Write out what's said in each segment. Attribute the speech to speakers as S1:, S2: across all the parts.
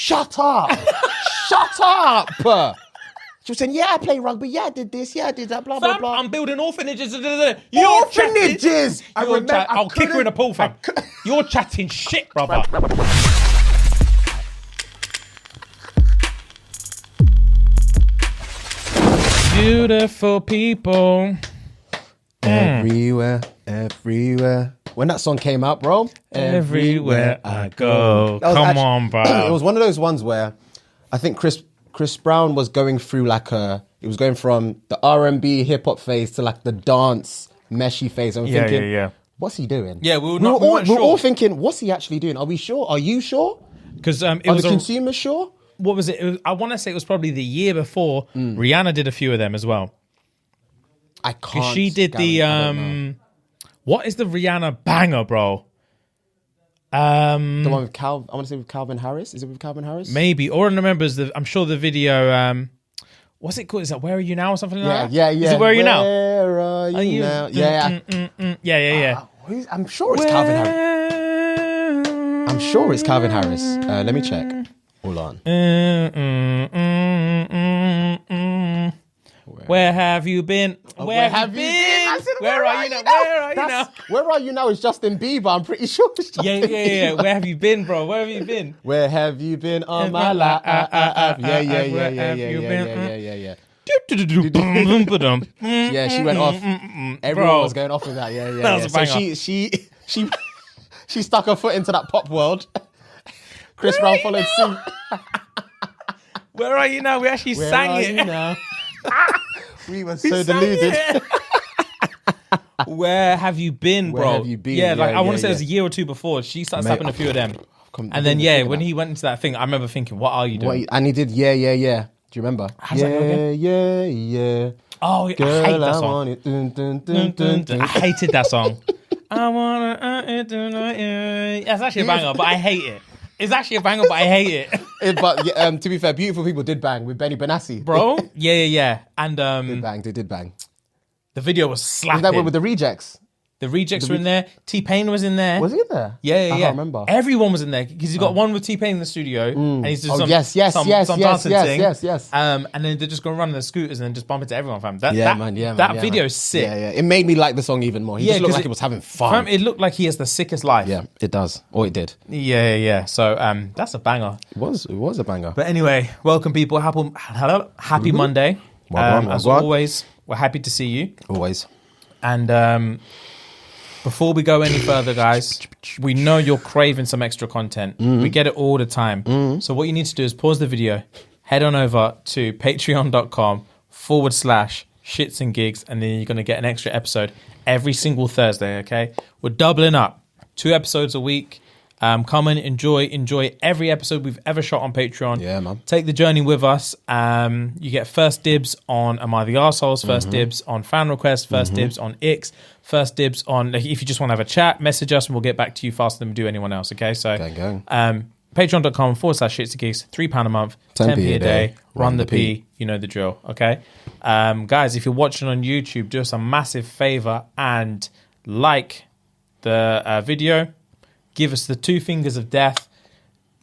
S1: shut up. Shut up. She was saying, yeah, I play rugby. Yeah, I did this. Yeah, I did that. Blah, blah, blah.
S2: I'm building orphanages.
S1: Orphanages.
S2: I'll kick her in the pool, fam. You're chatting shit, brother. Beautiful people.
S1: Everywhere, everywhere. When that song came out, bro.
S2: Everywhere I go. Come on, bro.
S1: It was one of those ones where I think Chris Brown was going through he was going from the R&B hip hop phase to like the dance meshy phase. I'm thinking, what's he doing?
S2: Yeah, we
S1: we're
S2: sure.
S1: all thinking, what's he actually doing? Are we sure? Are you sure?
S2: Because
S1: Are the consumers sure?
S2: What was it? I want to say it was probably the year before. Rihanna did a few of them as well.
S1: I can't.
S2: She did what is the Rihanna banger, bro?
S1: The one with I want to say with Calvin Harris. Is it with Calvin Harris?
S2: Maybe. Or I remember I'm sure the video. What's it called? Is that Where Are You Now or something like that?
S1: Yeah.
S2: Is it Where Are You Now?
S1: Where are you now?
S2: Yeah.
S1: I'm sure it's Calvin Harris. I'm sure it's Calvin Harris. Let me check. Hold on.
S2: Where have you been? Where have you been? Where are you now? Where are you now?
S1: Where are you now is Justin Bieber. I'm pretty sure it's Justin Bieber.
S2: Where have you been, bro? Where have you been?
S1: Where have you been on my life? Yeah. Yeah, she went off. Everyone was going off with that. Yeah.
S2: That was a banger.
S1: So she stuck her foot into that pop world. Chris Brown followed suit.
S2: Where are you now? We actually sang it.
S1: You now? We were so deluded.
S2: Where have you been, bro?
S1: Where have you been?
S2: Yeah, I want to say it was a year or two before. She started tapping a few of them. And then, when he went into that thing, I remember thinking, what are you doing?
S1: And he did, yeah. Do you remember?
S2: How's that go again?
S1: Yeah.
S2: Oh,
S1: Girl,
S2: I hate that song.
S1: Dun.
S2: I hated that song. I wanna That's actually a banger, but I hate it. It's actually a banger, but I hate it.
S1: But to be fair, Beautiful People did bang with Benny Benassi.
S2: Bro, yeah. And
S1: they did bang.
S2: The video was slapping.
S1: Was that with the Rejects?
S2: The Rejects were in there. T-Pain was in there.
S1: Was he in there?
S2: Yeah.
S1: I can't remember.
S2: Everyone was in there because he's got one with T-Pain in the studio, and he's just some dancing thing.
S1: Yes.
S2: And then they're just gonna run their scooters and then just bump into everyone, fam. That video is sick.
S1: Yeah. It made me like the song even more. He just looked like he was having fun.
S2: Fam, it looked like he has the sickest life.
S1: Yeah, it does. Or it did.
S2: Yeah. So that's a banger.
S1: It was a banger.
S2: But anyway, welcome people. Happy Monday. As always, we're happy to see you.
S1: Always.
S2: And before we go any further, guys, we know you're craving some extra content. We get it all the time. So what you need to do is pause the video, head on over to patreon.com/ShxtsnGigs, and then you're going to get an extra episode every single Thursday, okay? We're doubling up. 2 episodes a week. Come and enjoy every episode we've ever shot on Patreon.
S1: Yeah, man.
S2: Take the journey with us. You get first dibs on Am I the Arseholes, first dibs on fan requests, first dibs on Icks, first dibs on, if you just want to have a chat, message us and we'll get back to you faster than we do anyone else, okay? So, patreon.com/ShxtsnGigs, £3 a month, 10p a day, run the P, you know the drill, okay? Guys, if you're watching on YouTube, do us a massive favor and like the video. Give us the 2 fingers of death,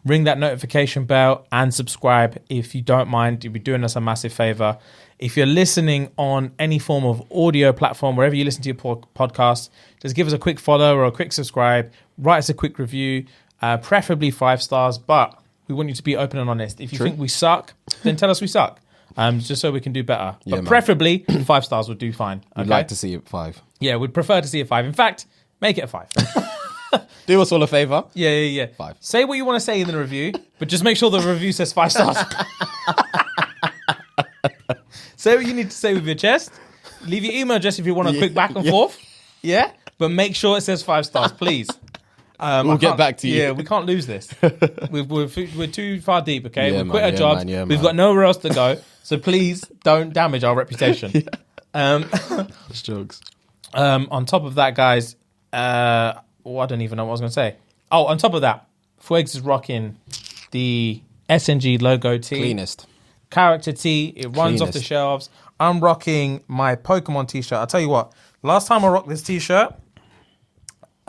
S2: ring that notification bell, and subscribe if you don't mind. You'll be doing us a massive favor. If you're listening on any form of audio platform, wherever you listen to your podcast, just give us a quick follow or a quick subscribe. Write us a quick review, preferably 5 stars, but we want you to be open and honest. If you think we suck, then tell us we suck, just so we can do better. But preferably 5 stars would do fine. Okay?
S1: We'd like to see it 5.
S2: Yeah, we'd prefer to see it 5. In fact, make it a 5.
S1: Do us all a favour.
S2: Yeah.
S1: 5.
S2: Say what you want to say in the review, but just make sure the review says 5 stars. Say what you need to say with your chest. Leave your email address if you want a quick back and forth. Yeah? But make sure it says 5 stars, please.
S1: We'll get back to you.
S2: Yeah, we can't lose this. We're too far deep, okay? We've quit our jobs. We've got nowhere else to go. So please don't damage our reputation.
S1: It's jokes.
S2: On top of that, guys... I don't even know what I was going to say. Oh, on top of that, Fuegs is rocking the SNG logo tee.
S1: Cleanest.
S2: Character tee. It runs off the shelves. I'm rocking my Pokemon t-shirt. I'll tell you what. Last time I rocked this t-shirt,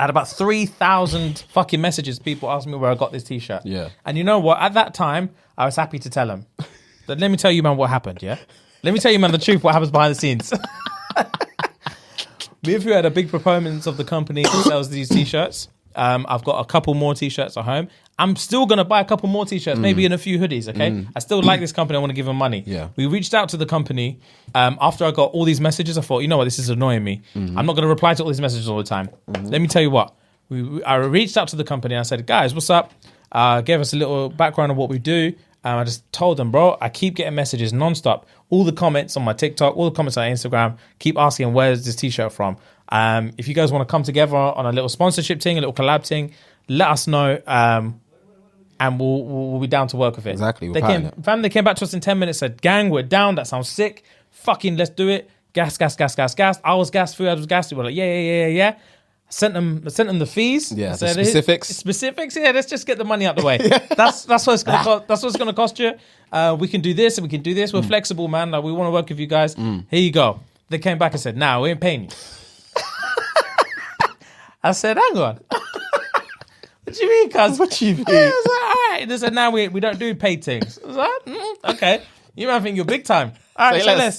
S2: I had about 3,000 fucking messages. People asking me where I got this t-shirt.
S1: Yeah.
S2: And you know what? At that time, I was happy to tell them. But let me tell you, man, what happened, yeah? Let me tell you, man, the truth, what happens behind the scenes. Me and Fu had a big proponents of the company that sells these t-shirts. I've got a couple more t-shirts at home. I'm still going to buy a couple more t-shirts, maybe in a few hoodies, okay? I still like this company. I want to give them money.
S1: Yeah.
S2: We reached out to the company. After I got all these messages, I thought, you know what, this is annoying me. I'm not going to reply to all these messages all the time. Let me tell you what. I reached out to the company. And I said, guys, what's up? Gave us a little background of what we do. I just told them, bro, I keep getting messages nonstop. All the comments on my TikTok, all the comments on Instagram, keep asking, where's this t-shirt from? If you guys want to come together on a little sponsorship thing, a little collab thing, let us know, and we'll be down to work with it.
S1: Exactly.
S2: They came back to us in 10 minutes, said, gang, we're down. That sounds sick. Fucking let's do it. Gas. I was gassed. Fuad was gassed. We were like, yeah. Sent them the fees.
S1: Yeah,
S2: said,
S1: the specifics.
S2: Specifics. Yeah, let's just get the money out the way. That's what it's gonna cost. That's what it's gonna cost you. We can do this and we can do this. We're flexible, man. Like we want to work with you guys. Here you go. They came back and said, "Nah, we ain't paying you." I said, "Hang on. What do you mean, cuz?
S1: What do you mean?
S2: I was like, all right. They said, "Now we don't do paid things." I was like, okay. You might think you're big time. All right, say less.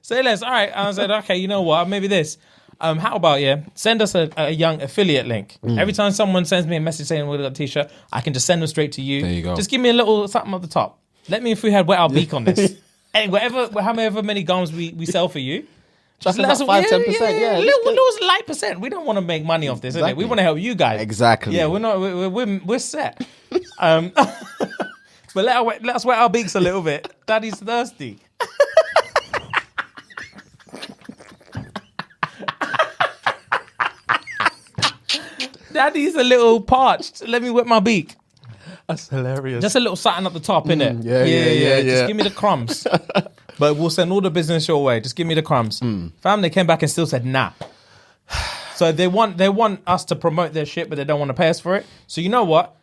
S2: Say less. All right. And I said, okay, you know what? Maybe this. How about, send us a young affiliate link. Every time someone sends me a message saying we got a t-shirt, I can just send them straight to you.
S1: There you go.
S2: Just give me a little something at the top. Let me, if we had wet our beak on this. And however many gums we sell for you.
S1: Just let us 5-10%. Yeah.
S2: Little light percent. We don't want to make money off this, innit? We want to help you guys.
S1: Exactly.
S2: Yeah, we're set. But let us wet our beaks a little bit. Daddy's thirsty. Daddy's a little parched. Let me wet my beak.
S1: That's hilarious.
S2: Just a little something at the top, innit?
S1: Yeah.
S2: Just give me the crumbs. But we'll send all the business your way. Just give me the crumbs. Fam, they came back and still said nah. So they want us to promote their shit, but they don't want to pay us for it. So you know what?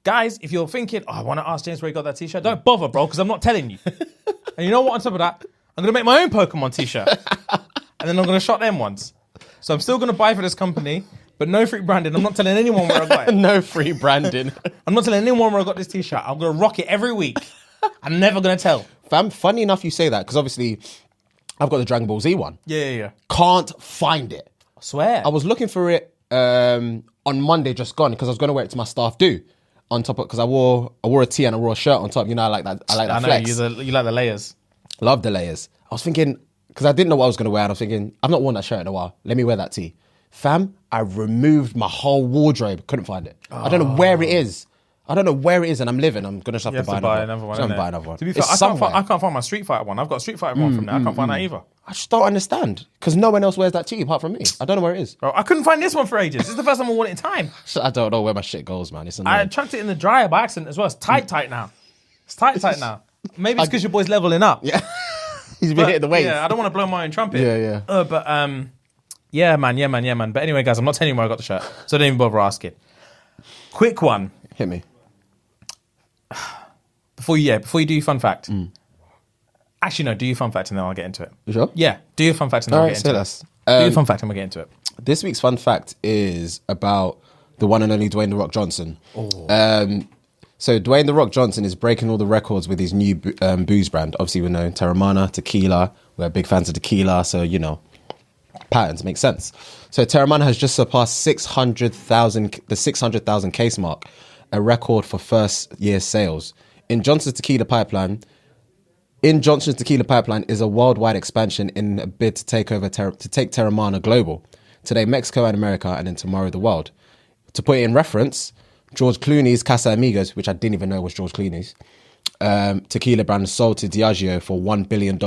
S2: Guys, if you're thinking, I want to ask James where he got that t-shirt, don't bother, bro, because I'm not telling you. And you know what? On top of that, I'm going to make my own Pokemon t-shirt. And then I'm going to shop them ones. So I'm still going to buy for this company, but no free branding. I'm not telling anyone where I got it.
S1: No free branding.
S2: I'm not telling anyone where I got this t-shirt. I'm going to rock it every week. I'm never going to tell.
S1: Fam, funny enough you say that, because obviously I've got the Dragon Ball Z one.
S2: Yeah.
S1: Can't find it.
S2: I swear.
S1: I was looking for it on Monday, just gone, because I was going to wear it to my staff do. On top of, because I wore a tee and I wore a shirt on top. You know, I like that. I like that flex.
S2: You like the layers.
S1: Love the layers. I was thinking, because I didn't know what I was going to wear, and I was thinking, I've not worn that shirt in a while. Let me wear that tee. Fam, I removed my whole wardrobe. Couldn't find it. I don't know where it is. And I'm living. I'm going to have to buy another one.
S2: To be fair, I can't find my Street Fighter one. I've got a Street Fighter one from there. I can't find that either.
S1: I just don't understand, because no one else wears that tee apart from me. I don't know where it is.
S2: Bro, I couldn't find this one for ages. This is the first time I worn it in time.
S1: I don't know where my shit goes, man. It's
S2: I chucked it in the dryer by accident as well. It's tight now. It's tight now. Maybe it's because your boy's leveling up.
S1: Yeah. He's been hitting the waves.
S2: Yeah, I don't want to blow my own trumpet.
S1: Yeah.
S2: Yeah, man. But anyway, guys, I'm not telling you where I got the shirt, so don't even bother asking. Quick one.
S1: Hit me.
S2: Before you do your fun fact. Actually, no, do your fun fact and then I'll get into it.
S1: You sure?
S2: Yeah, do your fun fact and then I'll get into it. Do your fun fact and we'll get into it.
S1: This week's fun fact is about the one and only Dwayne "The Rock" Johnson. So Dwayne "The Rock" Johnson is breaking all the records with his new booze brand. Obviously, we know Terramana, Tequila. We're big fans of Tequila, so, you know, patterns make sense. So Terramana has just surpassed the 600,000 case mark, a record for first year sales. In Johnson's Tequila pipeline is a worldwide expansion in a bid to take Terramana global. Today, Mexico and America, and then tomorrow, the world. To put it in reference, George Clooney's Casamigos, which I didn't even know was George Clooney's, tequila brand sold to Diageo for $1 billion.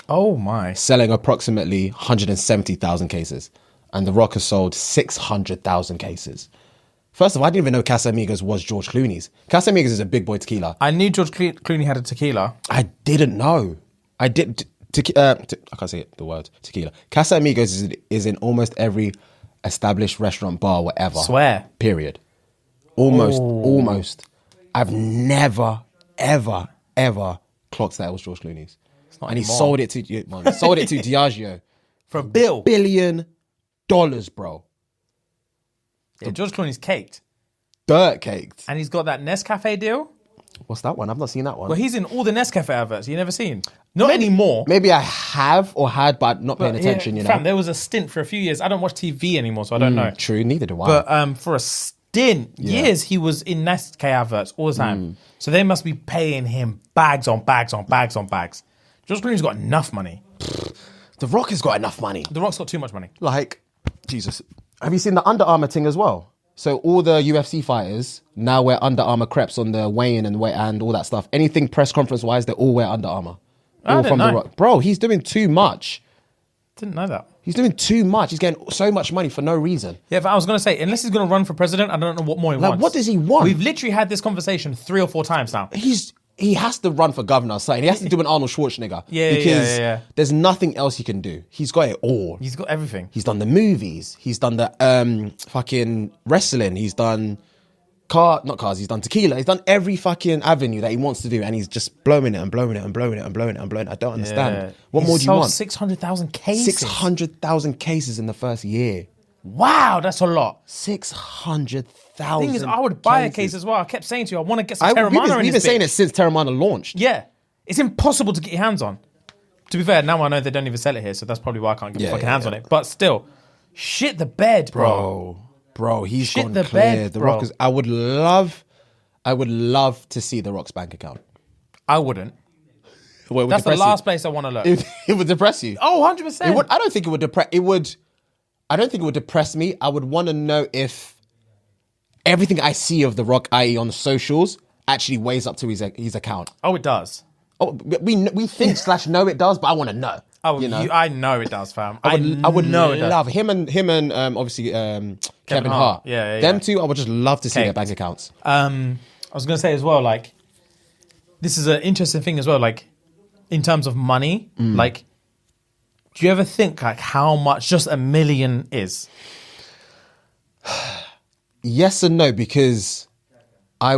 S2: Oh my.
S1: Selling approximately 170,000 cases. And The Rock has sold 600,000 cases. First of all, I didn't even know Casamigos was George Clooney's. Casamigos is a big boy tequila.
S2: I knew George Clooney had a tequila.
S1: I didn't know. I can't say it, the word tequila. Casamigos is in almost every established restaurant, bar, whatever.
S2: Swear.
S1: Period. Almost. I've never, ever clocked that it was George Clooney's. And he sold it to Diageo
S2: for $1 billion.
S1: $1 billion, bro.
S2: Yeah, George Clooney's caked.
S1: Dirt caked.
S2: And he's got that Nescafe deal.
S1: What's that one? I've not seen that one.
S2: Well, he's in all the Nescafe adverts. You never seen? Not anymore.
S1: Maybe I have or had, but not paying attention, you know.
S2: Fam, there was a stint for a few years. I don't watch TV anymore, so I don't know.
S1: True, neither do I.
S2: But for a stint, years, he was in Nescafe adverts all the time. So they must be paying him bags on bags on bags on bags. George Clooney's got enough money.
S1: The Rock has got enough money.
S2: The Rock's got too much money.
S1: Like, Jesus. Have you seen the Under Armour thing as well? So all the UFC fighters now wear Under Armour crepes on the weigh-in and all that stuff. Anything press conference-wise, they all wear Under Armour.
S2: I didn't know.
S1: The Rock. Bro, he's doing too much.
S2: Didn't know that.
S1: He's doing too much. He's getting so much money for no reason.
S2: Yeah, but I was going to say, unless he's going to run for president, I don't know what more he wants.
S1: What does he want?
S2: We've literally had this conversation 3 or 4 times now.
S1: He has to run for governor or something. He has to do an Arnold Schwarzenegger. Because there's nothing else he can do. He's got it all.
S2: He's got everything.
S1: He's done the movies. He's done the fucking wrestling. He's done he's done Tequila. He's done every fucking avenue that he wants to do, and he's just blowing it and blowing it and blowing it and blowing it and blowing it. I don't understand. What more do you want?
S2: 600,000 cases.
S1: 600,000 cases in the first year.
S2: Wow, that's a lot.
S1: 600,000.
S2: The thing is, I would buy a case as well. I kept saying to you, I want to get some Terramana in this
S1: We've been saying it since Terramana launched.
S2: Yeah. It's impossible to get your hands on. To be fair, now I know they don't even sell it here, so that's probably why I can't get my fucking hands on it. But still, shit the bed, bro.
S1: Bro, he's gone clear. The Rock is... I would love to see The Rock's bank account.
S2: I wouldn't. That's the last place I want to look.
S1: It would depress you.
S2: Oh, 100%.
S1: I don't think it would depress... I don't think it would depress me. I would want to know if everything I see of The Rock, i.e. on the socials, actually weighs up to his account.
S2: Oh, it does.
S1: Oh, we think / know it does, but I want to know.
S2: Oh, you know? I know it does, fam.
S1: I would love him and obviously Kevin Hart.
S2: Yeah.
S1: Them two, I would just love to see their bank accounts.
S2: I was going to say as well, like, this is an interesting thing as well, like, in terms of money, like, do you ever think, like, how much just $1 million is?
S1: Yes and no, because I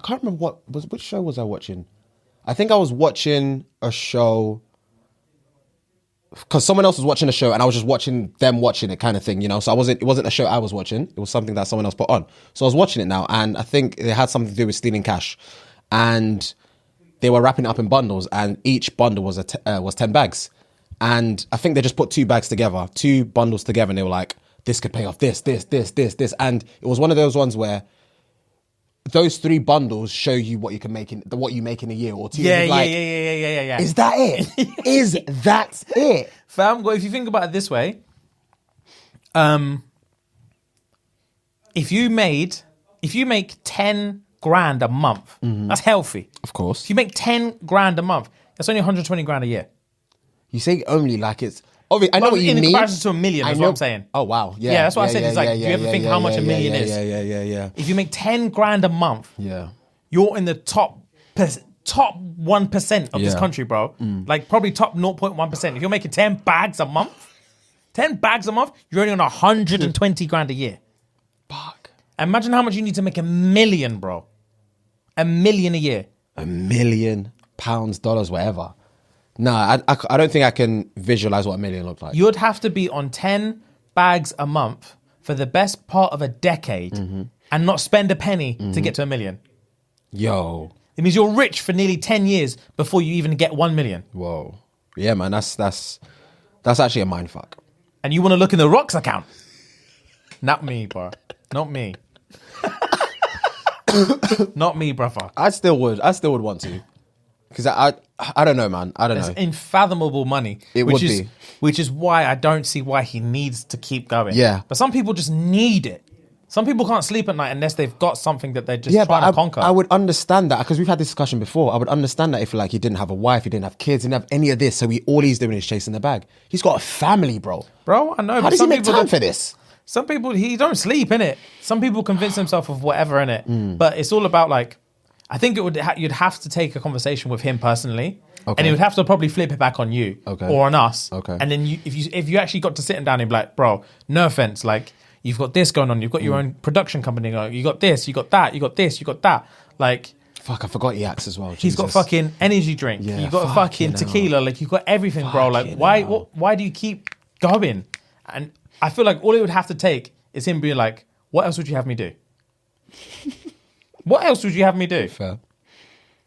S1: can't remember which show was I watching? I think I was watching a show because someone else was watching a show and I was just watching them watching it kind of thing, you know? So it wasn't a show I was watching. It was something that someone else put on. So I was watching it now and I think it had something to do with stealing cash. And they were wrapping it up in bundles and each bundle was 10 bags. And I think they just put 2 bags together, 2 bundles together, and they were like, this could pay off this. And it was one of those ones where those 3 bundles show you what you make in a year or 2.
S2: Yeah.
S1: Is that it? Is that it?
S2: Fam, well, if you think about it this way, if you make 10 grand a month, that's healthy.
S1: Of course.
S2: If you make 10 grand a month, that's only 120 grand a year.
S1: You say only like it's... I know what you mean.
S2: In comparison to $1 million, is what I'm saying.
S1: Oh, wow. Yeah,
S2: that's what I said. It's like, do you ever think how much $1 million is?
S1: Yeah.
S2: If you make 10 grand a month, you're in the top 1% of this country, bro. Like, probably top 0.1%. If you're making 10 bags a month, you're only on 120 grand a year.
S1: Fuck.
S2: Imagine how much you need to make $1 million, bro. $1 million a year.
S1: £1 million, dollars, whatever. Nah, I don't think I can visualize what $1 million looks like.
S2: You'd have to be on 10 bags a month for the best part of a decade and not spend a penny to get to $1 million.
S1: Yo.
S2: It means you're rich for nearly 10 years before you even get 1 million.
S1: Whoa. Yeah, man, that's actually a mindfuck.
S2: And you want to look in the Rock's account? Not me, bro. Not me. Not me, brother.
S1: I still would want to. Because I don't know, man. I don't know.
S2: It's unfathomable money. Which is why I don't see why he needs to keep going.
S1: Yeah.
S2: But some people just need it. Some people can't sleep at night unless they've got something that they're just trying to conquer.
S1: I would understand that because we've had this discussion before. I would understand that if like he didn't have a wife, he didn't have kids, he didn't have any of this. So all he's doing is chasing the bag. He's got a family, bro.
S2: Bro, I know.
S1: How does he make time for this?
S2: Some people, he don't sleep, innit? Some people convince themselves of whatever, innit? But it's all about like, I think you'd have to take a conversation with him personally, and he would have to probably flip it back on you or on us. And then if you actually got to sit him down and be like, bro, no offense, like you've got this going on, you've got your own production company going, you got this, you got that, you got this, you got that. Like,
S1: fuck, I forgot he acts as well.
S2: He's got fucking energy drink. You got a fucking tequila. Like you got everything, bro. Like why do you keep going? And I feel like all it would have to take is him being like, what else would you have me do? What else would you have me do?
S1: Fair.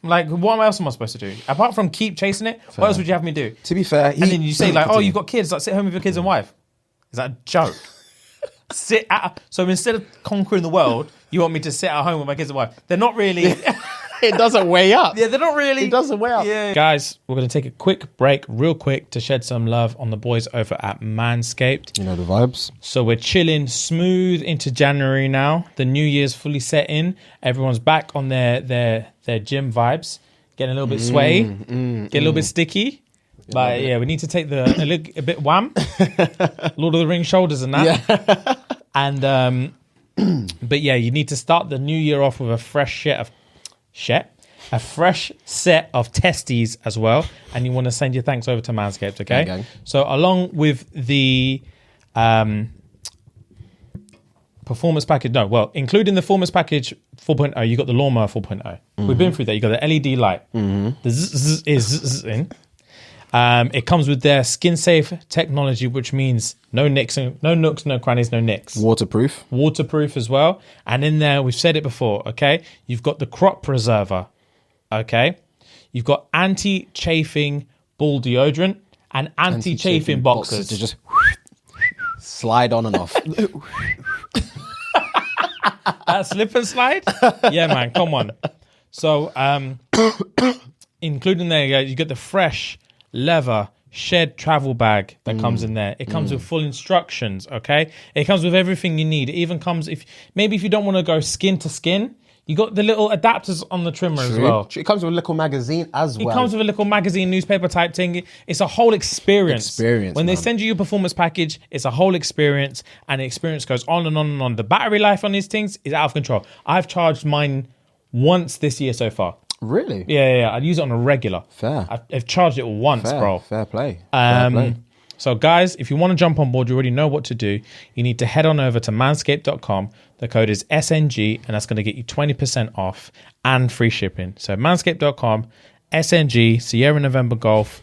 S2: Like, what else am I supposed to do? Apart from keep chasing it, what else would you have me do?
S1: To be fair,
S2: and then you say like, oh, you've got kids, like sit home with your kids and wife. Is that a joke? So instead of conquering the world, you want me to sit at home with my kids and wife. They're not really...
S1: It doesn't weigh up.
S2: Yeah, they're not really...
S1: It doesn't weigh up.
S2: Yeah. Guys, we're going to take a quick break real quick to shed some love on the boys over at Manscaped.
S1: You know the vibes.
S2: So we're chilling smooth into January now. The new year's fully set in. Everyone's back on their gym vibes. Getting a little bit sweaty. Get a little bit sticky. But yeah, we need to take a bit wham. Lord of the Rings shoulders and that. Yeah. And but yeah, you need to start the new year off with a fresh set of testes as well, and you want to send your thanks over to Manscaped, okay?
S1: Gang.
S2: So along with the performance package, including the performance package 4.0, you got the lawnmower 4.0. We've been through that. You got the LED light. The zzz is in. It comes with their skin safe technology, which means no nooks, no crannies, no nicks. Waterproof as well. And in there, we've said it before, okay? You've got the crop preserver, okay? You've got anti-chafing ball deodorant and anti-chafing boxers.
S1: To just slide on and off.
S2: That slip and slide? Yeah, man, come on. So, including there, you get the fresh leather shed travel bag that comes in there. It comes with full instructions, okay? It comes with everything you need. It even comes if you don't want to go skin to skin, you got the little adapters on the trimmer as well.
S1: It comes with a little magazine as well.
S2: It comes with a little magazine, newspaper type thing. It's a whole experience. When they send you your performance package, it's a whole experience, and the experience goes on and on and on. The battery life on these things is out of control. I've charged mine once this year so far.
S1: Really?
S2: Yeah. I use it on a regular.
S1: Fair.
S2: I've charged it once, bro.
S1: Fair play.
S2: So, guys, if you want to jump on board, you already know what to do. You need to head on over to manscaped.com. The code is SNG, and that's going to get you 20% off and free shipping. So, manscaped.com, SNG, Sierra November Golf,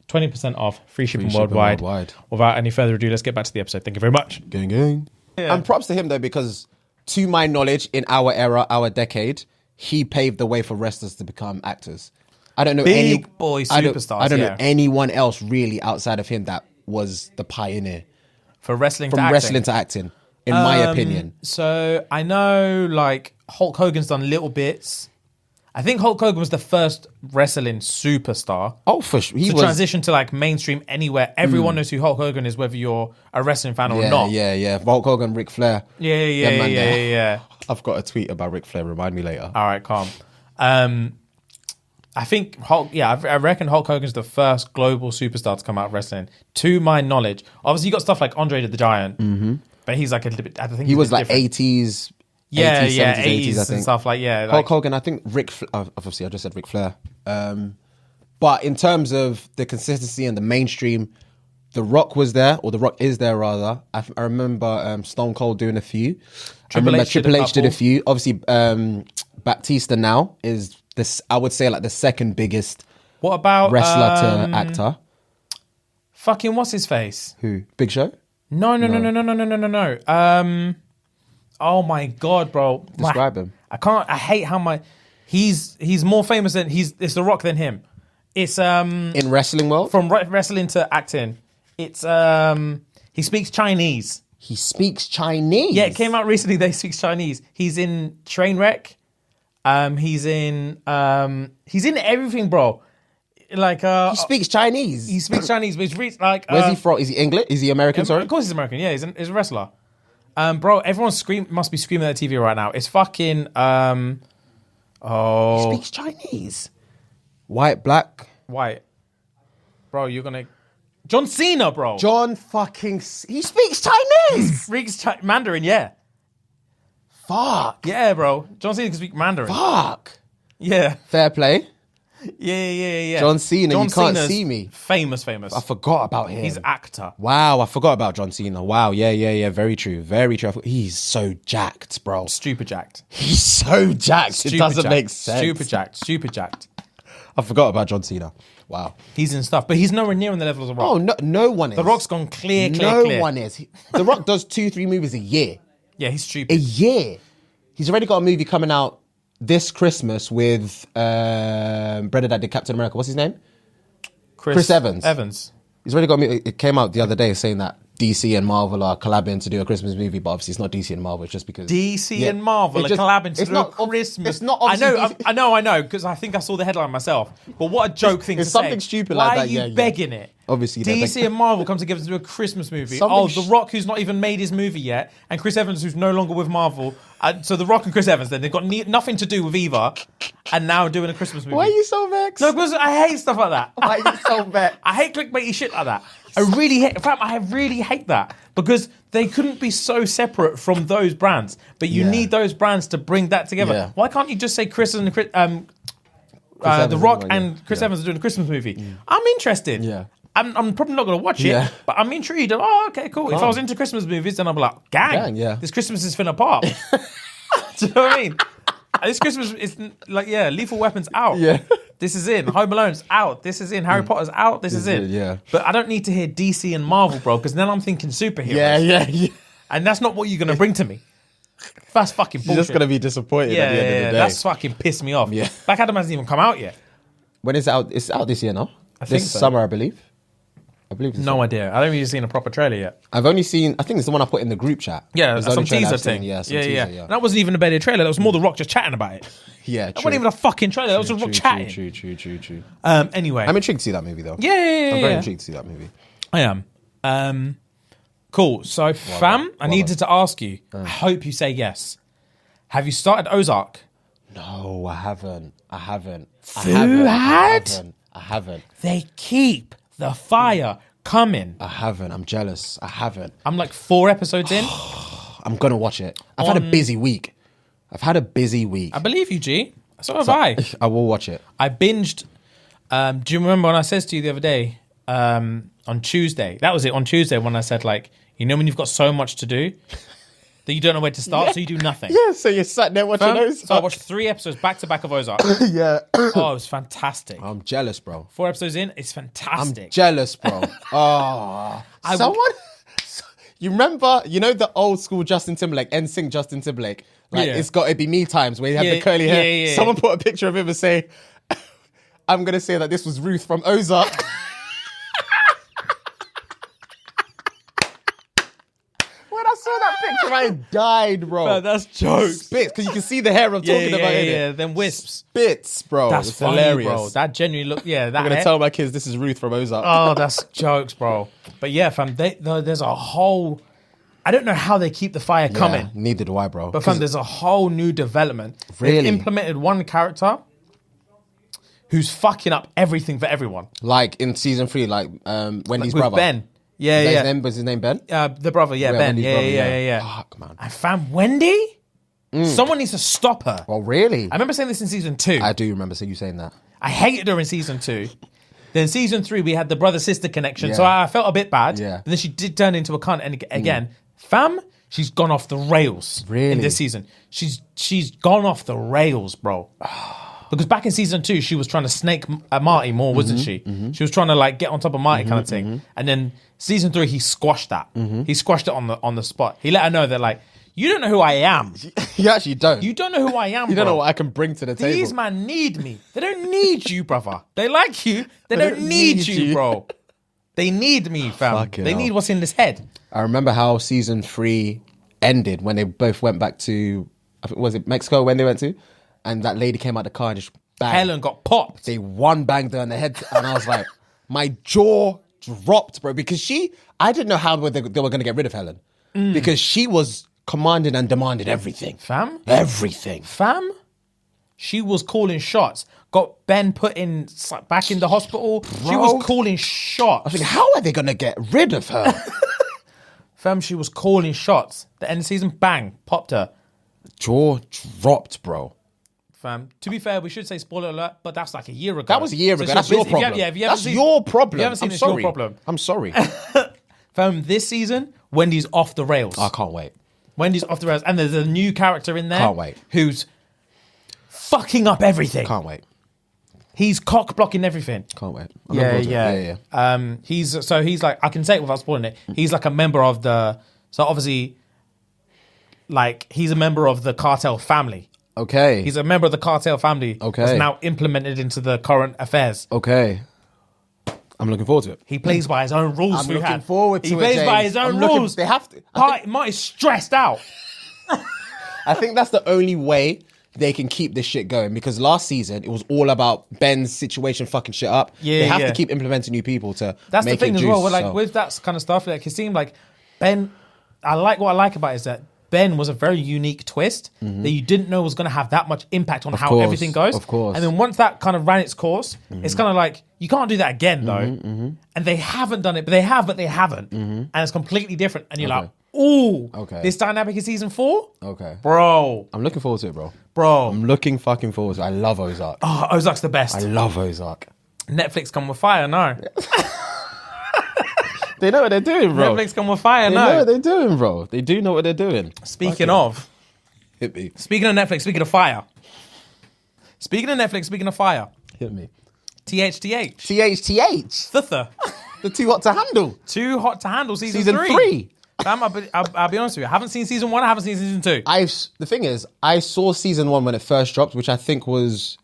S2: 20% off, free shipping worldwide. Without any further ado, let's get back to the episode. Thank you very much.
S1: Gang. Yeah. And props to him, though, because to my knowledge, in our era, our decade, he paved the way for wrestlers to become actors. I don't know
S2: boy superstars.
S1: I don't know anyone else really outside of him that was the pioneer
S2: for wrestling
S1: to acting, in my opinion.
S2: So I know like Hulk Hogan's done little bits. I think Hulk Hogan was the first wrestling superstar.
S1: Oh, for sure.
S2: He transitioned to like mainstream anywhere. Everyone knows who Hulk Hogan is, whether you're a wrestling fan or not.
S1: Yeah. Hulk Hogan, Ric Flair.
S2: Yeah.
S1: I've got a tweet about Ric Flair. Remind me later.
S2: All right, calm. I think I reckon Hulk Hogan's the first global superstar to come out of wrestling, to my knowledge. Obviously, you got stuff like Andre the Giant, but he's like a little bit. I think
S1: he was like different. 80s.
S2: 80s
S1: I think.
S2: and stuff like
S1: Hulk Hogan. I think obviously, I just said Ric Flair. But in terms of the consistency and the mainstream, The Rock was there, or The Rock is there rather. I remember Stone Cold doing a few. Triple H did a few. Obviously, Batista now is this. I would say like the second biggest.
S2: What about
S1: wrestler to actor?
S2: Fucking what's his face?
S1: Who? Big Show?
S2: No. Oh my god, bro!
S1: Describe him.
S2: I can't. I hate how my he's more famous than it's The Rock than him. It's
S1: in wrestling world,
S2: from wrestling to acting. It's he speaks Chinese.
S1: He speaks Chinese.
S2: Yeah, it came out recently that he speaks Chinese. He's in Trainwreck. He's in everything, bro. Like
S1: he speaks Chinese.
S2: He speaks Chinese, but he's like
S1: where's he from? Is he English? Is he American? Sorry,
S2: of course he's American. Yeah, he's a wrestler. Bro, everyone must be screaming at the TV right now. It's fucking
S1: He speaks Chinese. White.
S2: Bro, you're gonna John Cena, bro.
S1: John fucking he speaks Chinese.
S2: Speaks Mandarin, yeah.
S1: Fuck.
S2: Yeah, bro. John Cena can speak Mandarin.
S1: Fuck.
S2: Yeah.
S1: Fair play.
S2: Yeah.
S1: John Cena, you can't see me.
S2: Famous.
S1: I forgot about him.
S2: He's an actor.
S1: Wow, I forgot about John Cena. Wow, yeah. Very true. He's so jacked, bro.
S2: Stupid jacked.
S1: He's so jacked. It doesn't make sense.
S2: Stupid jacked.
S1: I forgot about John Cena. Wow.
S2: He's in stuff, but he's nowhere near on the level of The Rock.
S1: Oh, no one is.
S2: The Rock's gone clear.
S1: No one is. The Rock does 2-3 movies a year.
S2: Yeah, he's stupid.
S1: A year. He's already got a movie coming out this Christmas with brother that did Captain America. What's his name? Chris Evans. He's already got a movie. It came out the other day saying that DC and Marvel are collabing to do a Christmas movie, but obviously it's not DC and Marvel. It's just because
S2: DC and Marvel are collabing to do a Christmas.
S1: It's not.
S2: I know, because I think I saw the headline myself. But what a joke thing to say.
S1: It's something stupid
S2: Why
S1: like that.
S2: Why are you begging it?
S1: Obviously,
S2: DC and Marvel come together to do a Christmas movie. The Rock, who's not even made his movie yet, and Chris Evans, who's no longer with Marvel. So The Rock and Chris Evans, then they've got nothing to do with either, and now doing a Christmas movie.
S1: Why are you so vexed?
S2: No, because I hate stuff like that.
S1: Why are you so vexed?
S2: I hate clickbaity shit like that. I really hate that because they couldn't be so separate from those brands, but you need those brands to bring that together. Yeah. Why can't you just say The Rock and Chris Evans are doing a Christmas movie? I'm interested. Yeah. I'm probably not going to watch it, but I'm intrigued. Oh, okay, cool. If I was into Christmas movies, then I'd be like, gang, this Christmas is finna pop. Do you know what I mean? This Christmas is like, Lethal Weapon's out. Yeah. This is in. Home Alone's out. This is in. Harry Potter's out. This is in. Yeah. But I don't need to hear DC and Marvel, bro, because then I'm thinking superheroes.
S1: Yeah.
S2: And that's not what you're going to bring to me. That's fucking bullshit.
S1: You're just going to be disappointed at the end of the day.
S2: That's fucking pissed me off. Yeah. Black Adam hasn't even come out yet.
S1: When is it out? It's out this year now. This summer, I believe.
S2: No idea. I don't really seen a proper trailer yet.
S1: I've only seen, I think it's the one I put in the group chat.
S2: Yeah, some teaser thing.
S1: Yeah. And
S2: that wasn't even a better trailer. That was more The Rock just chatting about it.
S1: Yeah,
S2: That wasn't even a fucking trailer. That was The Rock chatting.
S1: True.
S2: Anyway.
S1: I'm intrigued to see that movie, though.
S2: Yeah.
S1: I'm very intrigued to see that movie.
S2: I am. Cool. So, fam, I needed to ask you. I hope you say yes. Have you started Ozark?
S1: No, I haven't. I haven't.
S2: They keep the fire coming.
S1: I haven't. I'm jealous. I haven't.
S2: I'm like 4 episodes in.
S1: I'm going to watch it. I've had a busy week.
S2: I believe you, G. So have I.
S1: I will watch it.
S2: I binged. Do you remember when I said to you the other day, on Tuesday? That was it, on Tuesday when I said, like, you know when you've got so much to do that you don't know where to start, so you do nothing.
S1: Yeah, so you're sat there watching those.
S2: So I watched 3 episodes back to back of Ozark.
S1: Yeah.
S2: Oh, it was fantastic.
S1: I'm jealous, bro.
S2: 4 episodes in, it's fantastic.
S1: I'm jealous, bro. Someone... You remember, the old school Justin Timberlake, NSYNC Justin Timberlake? Like, It's Got to Be Me times where he had the curly hair. Yeah. Someone put a picture of him and say, I'm going to say that this was Ruth from Ozark. When I saw that picture, I died, bro.
S2: Man, that's jokes.
S1: Spits, because you can see the hair I'm talking about in it.
S2: Yeah, then wisps.
S1: Spits, bro.
S2: That's funny, hilarious. Bro. That genuinely look, that
S1: I'm going to tell my kids this is Ruth from Ozark.
S2: Oh, that's jokes, bro. But yeah, fam, there's a whole... I don't know how they keep the fire coming.
S1: Neither do I, bro.
S2: But fam, there's a whole new development.
S1: Really?
S2: They've implemented one character who's fucking up everything for everyone.
S1: Like in season 3, like Wendy's brother.
S2: Ben. Yeah.
S1: Was his name Ben?
S2: The brother, Ben. Yeah.
S1: Fuck, man.
S2: I found Wendy? Someone needs to stop her.
S1: Well, really?
S2: I remember saying this in season 2.
S1: I do remember you saying that.
S2: I hated her in season 2. Then season 3, we had the brother-sister connection, so I felt a bit bad. Yeah. But then she did turn into a cunt, and again, fam, she's gone off the rails.
S1: Really?
S2: In this season. She's gone off the rails, bro. Because back in season 2, she was trying to snake Marty more, wasn't she? Mm-hmm. She was trying to like get on top of Marty kind of thing. Mm-hmm. And then season 3, he squashed that. Mm-hmm. He squashed it on the spot. He let her know that like, you don't know who I am.
S1: You actually don't.
S2: You don't know who I am,
S1: You don't know what I can bring to the table.
S2: These man need me. They don't need you, brother. They like you. They don't need you, bro. They need me, fam. They need what's in this head.
S1: I remember how season 3 ended when they both went back to, I think, was it Mexico when they went to? And that lady came out the car and just banged.
S2: Helen got popped.
S1: They banged her on the head. And I was like, my jaw dropped, bro. Because I didn't know how they were going to get rid of Helen. Because she was commanded and demanded everything.
S2: Fam?
S1: Everything.
S2: Fam? She was calling shots. Got Ben put back in the hospital. Bro. She was calling shots.
S1: I think, how are they going to get rid of her?
S2: Fam, she was calling shots. The end of the season, bang, popped her.
S1: Jaw dropped, bro.
S2: Fam, to be fair, we should say spoiler alert, but that's like a year ago.
S1: That was a year ago. That's your problem. That's your problem.
S2: If you haven't seen it's your problem.
S1: I'm sorry.
S2: Fam, this season, Wendy's off the rails.
S1: I can't wait.
S2: Wendy's off the rails. And there's a new character in there.
S1: Can't wait.
S2: Who's fucking up everything.
S1: Can't wait.
S2: He's cock blocking everything.
S1: Can't wait.
S2: Yeah. He's like, I can say it without spoiling it. He's like a member of so obviously like he's a member of the cartel family.
S1: Okay.
S2: He's a member of the cartel family.
S1: Okay.
S2: That's now implemented into the current affairs.
S1: Okay. I'm looking forward to it.
S2: He plays by his own rules.
S1: I'm looking forward to it,
S2: He plays by
S1: James.
S2: his own
S1: I'm looking-
S2: rules.
S1: they have to.
S2: Marty's stressed out.
S1: I think that's the only way they can keep this shit going, because last season it was all about Ben's situation fucking shit up.
S2: Yeah,
S1: they have
S2: yeah.
S1: to keep implementing new people to
S2: That's
S1: make
S2: the thing
S1: it
S2: as
S1: juice,
S2: well. With, like
S1: so.
S2: with that kind of stuff, like it seemed like Ben. What I like about it is that Ben was a very unique twist that you didn't know was going to have that much impact on how
S1: course,
S2: everything goes.
S1: of course.
S2: And then once that kind of ran its course, it's kind of like you can't do that again though. And they haven't done it, but they haven't. And it's completely different. And you're like, ooh, this dynamic in season 4?
S1: Okay.
S2: Bro.
S1: I'm looking forward to it, bro.
S2: Bro.
S1: I'm looking fucking forward to it. I love Ozark.
S2: Oh, Ozark's the best.
S1: I love Ozark.
S2: Netflix come with fire, no.
S1: They know what they're doing, bro.
S2: Netflix come with fire,
S1: They
S2: no.
S1: know what they're doing, bro. They do know what they're doing.
S2: Speaking of
S1: Hit me.
S2: Speaking of Netflix, speaking of fire. Speaking of Netflix, speaking of fire.
S1: Hit me.
S2: THTH.
S1: THTH.
S2: Thuther.
S1: The Too Hot to Handle.
S2: Too hot to handle season
S1: Season 3.
S2: Fam, I'll be honest with you. I haven't seen season 1. I haven't seen season 2.
S1: The thing is, I saw season 1 when it first dropped, which I think was,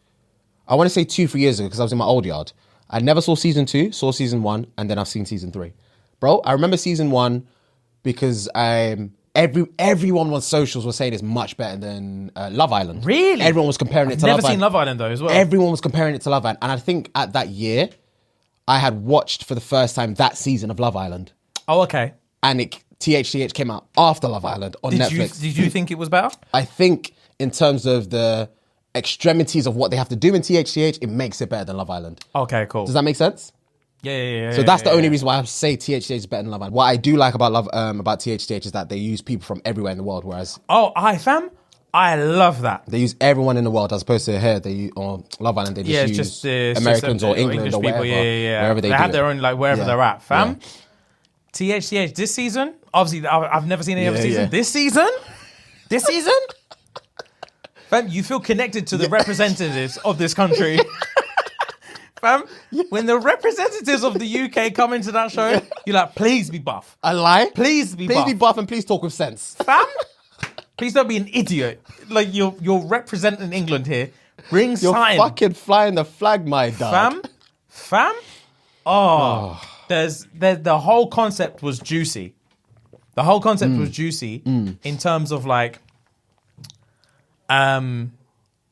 S1: I want to say 2-3 years ago, because I was in my old yard. I never saw season 2, saw season 1, and then I've seen season 3. Bro, I remember season 1 because everyone on socials was saying it's much better than Love Island.
S2: Really?
S1: Everyone was comparing it to Love Island.
S2: Never seen Love Island though as well.
S1: Everyone was comparing it to Love Island. And I think at that year, I had watched for the first time that season of Love Island.
S2: Oh, okay.
S1: And THTH came out after Love Island on Netflix.
S2: Did you think it was better?
S1: I think in terms of the extremities of what they have to do in THTH, it makes it better than Love Island.
S2: Okay, cool.
S1: Does that make sense?
S2: Yeah.
S1: So that's the only reason why I say THTH is better than Love Island. What I do like about THTH is that they use people from everywhere in the world, whereas
S2: fam, I love that.
S1: they use everyone in the world as opposed to here. They use, or Love Island, they just use Americans or England
S2: English
S1: or whatever,
S2: people. Yeah.
S1: wherever they do
S2: have
S1: it.
S2: their own wherever
S1: Yeah.
S2: they're at, fam.
S1: Yeah.
S2: THTH this season, obviously I've never seen any other season.
S1: Yeah.
S2: This season, fam, you feel connected to the representatives of this country. Fam, when the representatives of the UK come into that show, you're like, please be buff.
S1: I lie.
S2: Please be buff.
S1: Be buff and please talk with sense.
S2: Fam, please don't be an idiot. Like you're representing England here. Bring
S1: You're
S2: sign.
S1: fucking flying the flag, my dog.
S2: Fam. Oh, the whole concept was juicy. The whole concept was juicy in terms of like, the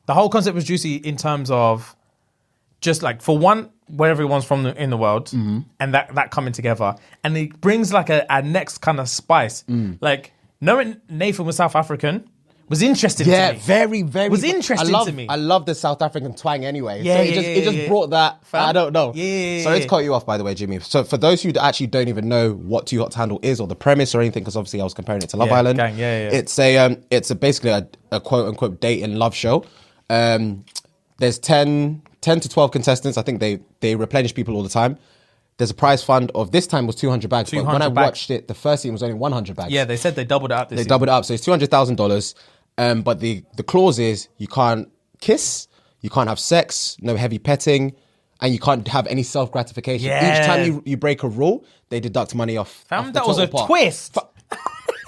S2: whole concept was juicy in terms of just like, for one, where everyone's from in the world and that coming together, and it brings like a next kind of spice. Like knowing Nathan was South African was interesting to me.
S1: Yeah, very, very.
S2: Was interesting to me.
S1: I love the South African twang anyway.
S2: Yeah,
S1: so
S2: yeah,
S1: it just brought that.
S2: Fam.
S1: I don't know.
S2: Yeah.
S1: Sorry to cut you off, by the way, Jimmy. So for those who actually don't even know what Too Hot to Handle is or the premise or anything, because obviously I was comparing it to Love Island.
S2: Gang, yeah.
S1: It's basically a quote unquote date and love show. There's 10 to 12 contestants. I think they replenish people all the time. There's a prize fund of, this time was 200 bags. But when I watched it, the first season was only 100 bags.
S2: Yeah, they said they doubled it up this
S1: They
S2: season.
S1: doubled it up. So it's $200,000. But the clause is you can't kiss, you can't have sex, no heavy petting, and you can't have any self-gratification.
S2: Yeah.
S1: Each time you break a rule, they deduct money off.
S2: Fam,
S1: off the
S2: that was a
S1: total pot.
S2: twist.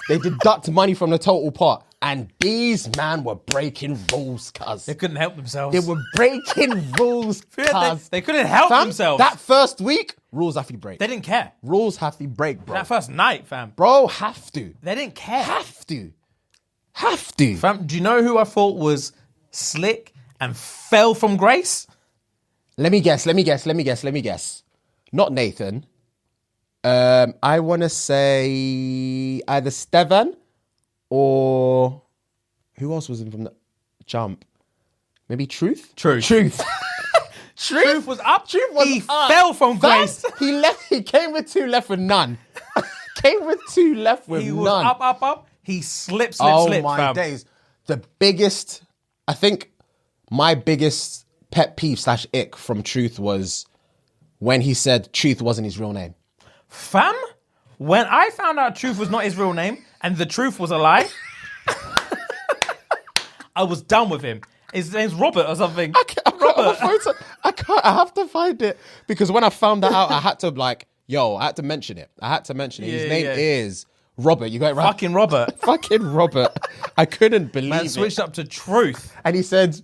S1: They deduct money from the total pot. And these man were breaking rules, cuz.
S2: They couldn't help themselves.
S1: They were breaking rules, cuz.
S2: They couldn't help
S1: Fam,
S2: themselves.
S1: that first week, rules have to break.
S2: They didn't care.
S1: Rules have to break, bro.
S2: That first night, fam.
S1: Bro, have to.
S2: They didn't care.
S1: Have to.
S2: Fam, do you know who I thought was slick and fell from grace?
S1: Let me guess. Not Nathan. I want to say either Stevan or who else was in from the jump? Maybe Truth? Truth
S2: was up.
S1: Truth was
S2: he
S1: up.
S2: fell from grace.
S1: He came with 2 left with none. He
S2: was up. He slipped,
S1: oh
S2: fam.
S1: my days. The biggest, I think my biggest pet peeve / ick from Truth was when he said Truth wasn't his real name.
S2: Fam, when I found out Truth was not his real name and the truth was a lie, I was done with him. His name's Robert or something.
S1: I can't. I have to find it because when I found that out, I had to mention it. His name is Robert, you got it right.
S2: Fucking Robert.
S1: Fucking Robert. I couldn't believe
S2: Man
S1: it.
S2: switched up to truth.
S1: And he said,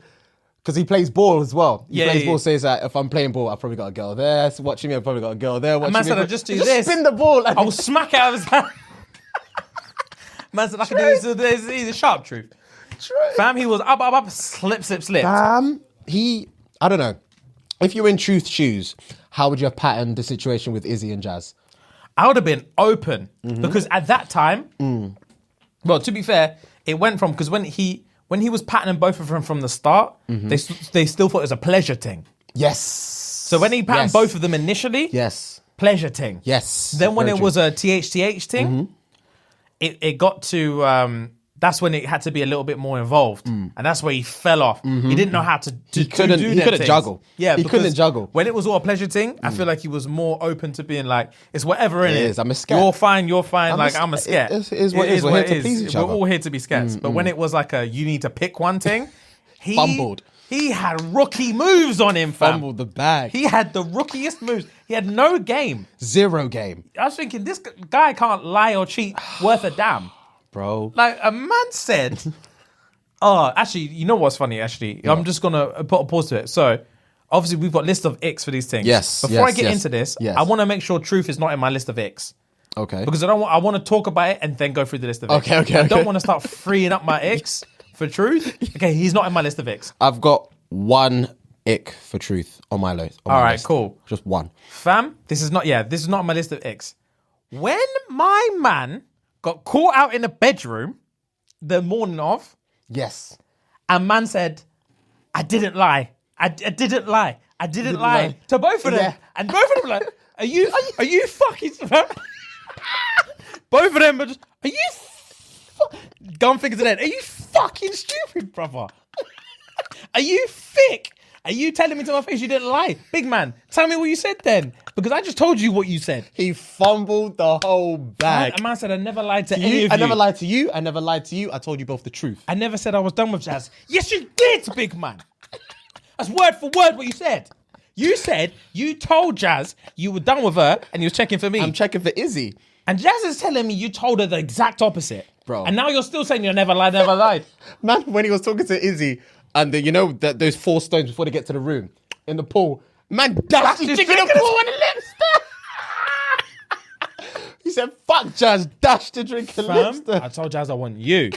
S1: because he plays ball as well. He plays ball,
S2: yeah.
S1: says that if I'm playing ball, I've probably got a girl there. So watching me, I've probably got a girl there. Watching
S2: Man
S1: me,
S2: said, I'll just do this.
S1: Spin the ball.
S2: I will smack it out of his hand. Man said, I can do this. He's a sharp truth.
S1: True.
S2: Fam, he was up, slip.
S1: I don't know. If you were in Truth's shoes, how would you have patterned the situation with Izzy and Jazz?
S2: I would have been open because at that time, well, to be fair, it went from, because when he was patterning both of them from the start, they still thought it was a pleasure thing.
S1: Yes.
S2: So when he patterned both of them initially, pleasure thing.
S1: Yes.
S2: Then when it was a THTH thing, it got to, that's when it had to be a little bit more involved. And that's where he fell off. He didn't know how to do them
S1: He couldn't
S2: things.
S1: juggle.
S2: Yeah,
S1: he couldn't juggle.
S2: When it was all a pleasure thing, I feel like he was more open to being like, it's whatever in it.
S1: is. I'm a scat.
S2: You're fine. I'm a scat.
S1: It is what it is. We're here to please each other.
S2: We're all here to be scats. But when it was like you need to pick one thing, he
S1: fumbled.
S2: He had rookie moves on him, fam.
S1: Fumbled the bag.
S2: He had the rookiest moves. He had no game.
S1: Zero game.
S2: I was thinking, this guy can't lie or cheat worth a damn.
S1: Bro.
S2: Like, a man said... actually, you know what's funny, actually? Yeah. I'm just going to put a pause to it. So, obviously, we've got list of icks for these things.
S1: Yes.
S2: Before I get into this, I want to make sure truth is not in my list of icks.
S1: Okay.
S2: Because I want to talk about it and then go through the list of icks.
S1: Okay.
S2: I don't want to start freeing up my icks for truth. Okay, he's not in my list of icks.
S1: I've got one ick for truth on my list.
S2: All right, cool.
S1: Just one.
S2: Fam, this is not on my list of icks. When my man got caught out in the bedroom the morning of,
S1: yes,
S2: and man said, I didn't lie. I didn't lie to both of them.
S1: Yeah.
S2: And both of them were like, are you fucking... Both of them were just, are you... Gun fingers to the head. Are you fucking stupid, brother? Are you thick? Are you telling me to my face you didn't lie? Big man, tell me what you said then. Because I just told you what you said.
S1: He fumbled the whole bag.
S2: A man said, I never lied to any of you.
S1: I never lied to you. I never lied to you. I told you both the truth.
S2: I never said I was done with Jazz. Yes, you did, big man. That's word for word what you said. You said you told Jazz you were done with her and you was checking for me.
S1: I'm checking for Izzy.
S2: And Jazz is telling me you told her the exact opposite.
S1: Bro.
S2: And now you're still saying you never lied.
S1: Man, when he was talking to Izzy, and those 4 stones before they get to the room in the pool, man dashed his drink in the pool and the lipstick. He said, fuck Jazz, dashed the drink and lipstick.
S2: I told Jazz I want you.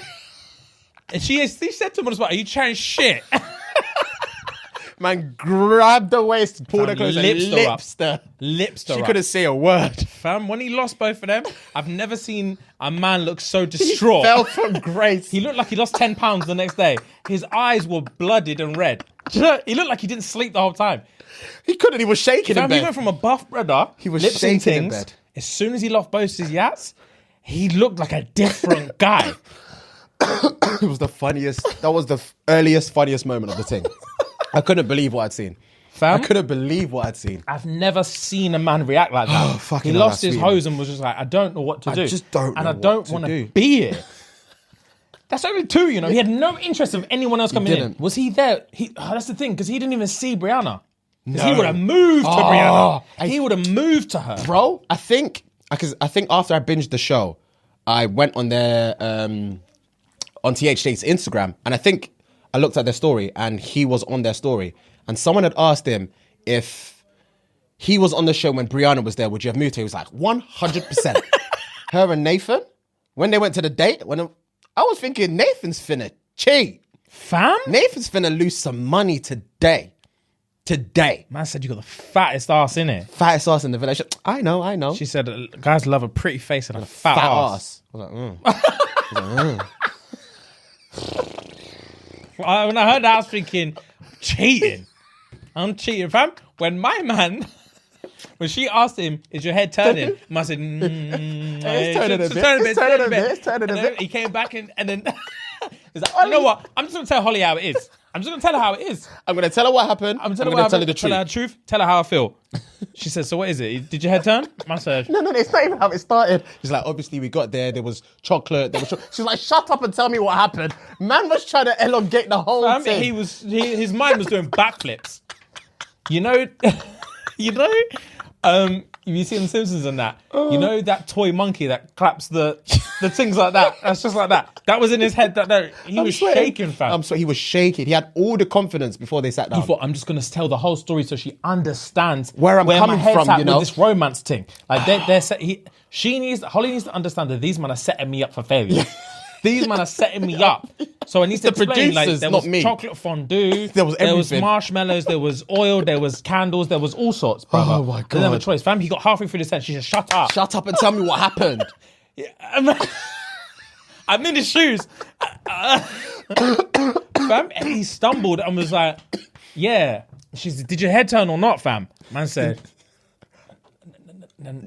S2: And she said to him on the spot, are you trying shit?
S1: Man grabbed the waist, pulled her clothes, and
S2: Lipsed her
S1: She
S2: up.
S1: couldn't say a word.
S2: Fam, when he lost both of them, I've never seen a man look so distraught.
S1: He fell from grace.
S2: He looked like he lost 10 pounds the next day. His eyes were blooded and red. He looked like he didn't sleep the whole time.
S1: He couldn't. He was shaking in bed.
S2: He went from a buff brother.
S1: He was
S2: lips and
S1: shaking in
S2: things.
S1: bed.
S2: As soon as he lost both his yats, he looked like a different guy.
S1: It was the funniest. That was the earliest, funniest moment of the thing. I couldn't believe what I'd seen.
S2: Fam,
S1: I couldn't believe what I'd seen.
S2: I've never seen a man react like that.
S1: Fucking
S2: he
S1: hell,
S2: lost his
S1: that's
S2: hose and was just like, I don't know what to do.
S1: I just don't know
S2: And I
S1: what
S2: don't
S1: to
S2: want
S1: do.
S2: to be here. That's only 2, you know. He had no interest of anyone else coming in.
S1: didn't.
S2: Was he there? That's the thing, because he didn't even see Brianna. Because he would have moved to Brianna. He would have moved to her.
S1: Bro, I think after I binged the show, I went on their on THJ's Instagram, and I think I looked at their story, and he was on their story, and someone had asked him if he was on the show when Brianna was there, would you have moved her? He was like, 100%. Her and Nathan, when they went to the date, I was thinking Nathan's finna cheat.
S2: Fam?
S1: Nathan's finna lose some money today.
S2: Man said you got the fattest ass in it.
S1: Fattest ass in the village. I know.
S2: She said guys love a pretty face and a fat ass.
S1: I was like,
S2: When I heard that, I was thinking, cheating. I'm cheating, fam. When my man, when she asked him, is your head turning? Man said,
S1: It's turning a bit. It's turning a bit.
S2: He came back and then, he's like, you know what? I'm just going to tell Holly how it is. I'm just going to tell her how it is.
S1: I'm going to tell her what happened. I'm going to tell her the truth.
S2: Tell her the truth. Tell her how I feel. She said, so what is it? Did your head turn? Man said,
S1: No, it's not even how it started. She's like, obviously we got there was chocolate. She's like, shut up and tell me what happened. Man was trying to elongate the whole thing.
S2: His mind was doing backflips. You know, You see in Simpsons and that. You know that toy monkey that claps the things like that? That's just like that. That was in his head. That he was shaking, fam.
S1: I'm sorry, he was shaking. He had all the confidence before they sat down.
S2: He thought, I'm just going to tell the whole story so she understands
S1: where I'm coming
S2: my head's
S1: from,
S2: at
S1: you know?
S2: with this romance thing. Like, Holly needs to understand that these men are setting me up for failure. These men are setting me up. So I need to explain, like, there was chocolate fondue,
S1: there was
S2: marshmallows, there was oil, there was candles, there was all sorts, brother.
S1: Oh, my God.
S2: Didn't have a choice. Fam, he got halfway through the sentence. She said, shut up.
S1: Shut up and tell me what happened.
S2: I'm in his shoes. Fam, and he stumbled and was like, yeah. She said, did your head turn or not, fam? Man said,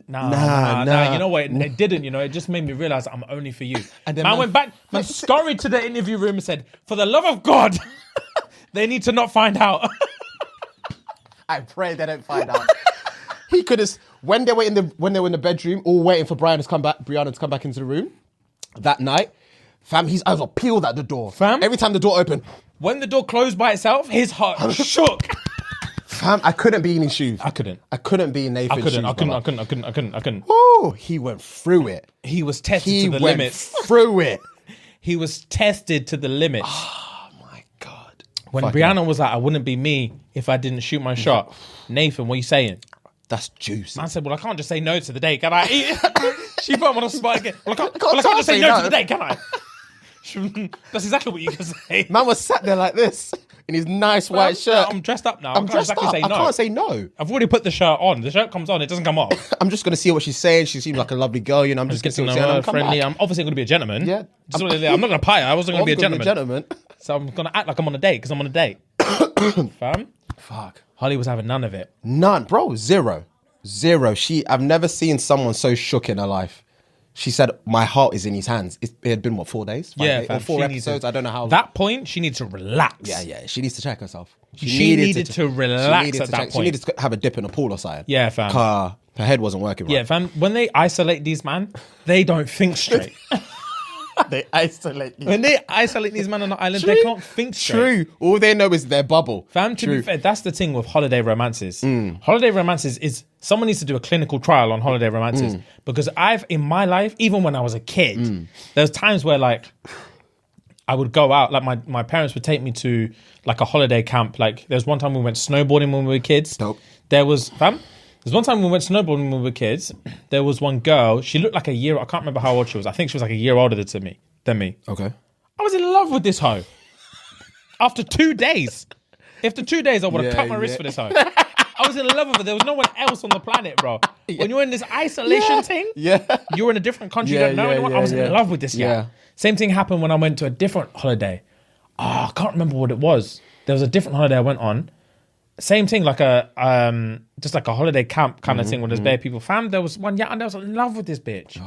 S2: nah. You know what? It didn't, you know. It just made me realize I'm only for you. And then man went back, man scurried to the interview room and said, for the love of God, they need to not find out.
S1: I pray they don't find out. He could have, when they were in the bedroom, all waiting for Brianna to come back into the room that night. Fam, he's either peeled at the door.
S2: Fam,
S1: every time the door opened,
S2: when the door closed by itself, his heart shook.
S1: Fam, I couldn't be in his shoes.
S2: I couldn't be in
S1: Nathan's shoes.
S2: I couldn't.
S1: Oh, he went through it.
S2: He was tested to the limits.
S1: Through it.
S2: He was tested to the limits.
S1: Oh my God.
S2: When Brianna was like, I wouldn't be me if I didn't shoot my shot. Nathan, what are you saying?
S1: That's juicy.
S2: Man said, well, I can't just say no to the date, can I? She put him on a spot again. Well, I can't just say no to the date, can I? That's exactly what you can say.
S1: Man was sat there like this in his nice white shirt.
S2: I'm dressed up now.
S1: I'm dressed up. I can't say no.
S2: I've already put the shirt on. The shirt comes on. It doesn't come off.
S1: I'm just going to see what she's saying. She seems like a lovely girl. You know, I'm just going to see what she's saying.
S2: I'm friendly. I'm obviously going to be a gentleman.
S1: Yeah.
S2: I'm not going to pie her. I wasn't going to be a gentleman.
S1: So
S2: So I'm going to act like I'm on a date because I'm on a date. Fam?
S1: Fuck.
S2: Holly was having none of it.
S1: None. Bro, zero. I've never seen someone so shook in her life. She said, my heart is in his hands. It had been, 4 days? 5 days? Or 4 episodes? I don't know how.
S2: That point, she needs to relax.
S1: Yeah. She needs to check herself.
S2: She needed to relax at that point.
S1: She needed to have a dip in a pool or something.
S2: Yeah, fam.
S1: Her head wasn't working right.
S2: Yeah, fam. When they isolate these man, they don't think straight.
S1: They isolate these.
S2: When they isolate these men on the island, they can't think straight.
S1: True. All they know is their bubble.
S2: Fam, to be fair, that's the thing with holiday romances. Holiday romances is, someone needs to do a clinical trial on holiday romances. Because in my life, even when I was a kid, there's times where like, I would go out, like my parents would take me to like a holiday camp. Like there was one time we went snowboarding when we were kids.
S1: Dope.
S2: There's one time we went snowboarding when we were kids. There was one girl, she looked like a year, I can't remember how old she was. I think she was like a year older than me.
S1: Okay.
S2: I was in love with this hoe. After 2 days. After 2 days, I would have cut my wrist for this hoe. I was in love with her. There was no one else on the planet, bro. When you're in this isolation thing, you're in a different country, you don't know anyone. I was in love with this guy.
S1: Yeah.
S2: Same thing happened when I went to a different holiday. I can't remember what it was. There was a different holiday I went on. Same thing, like just like a holiday camp kind of thing where there's bare people. Fam, there was one, and I was in love with this bitch.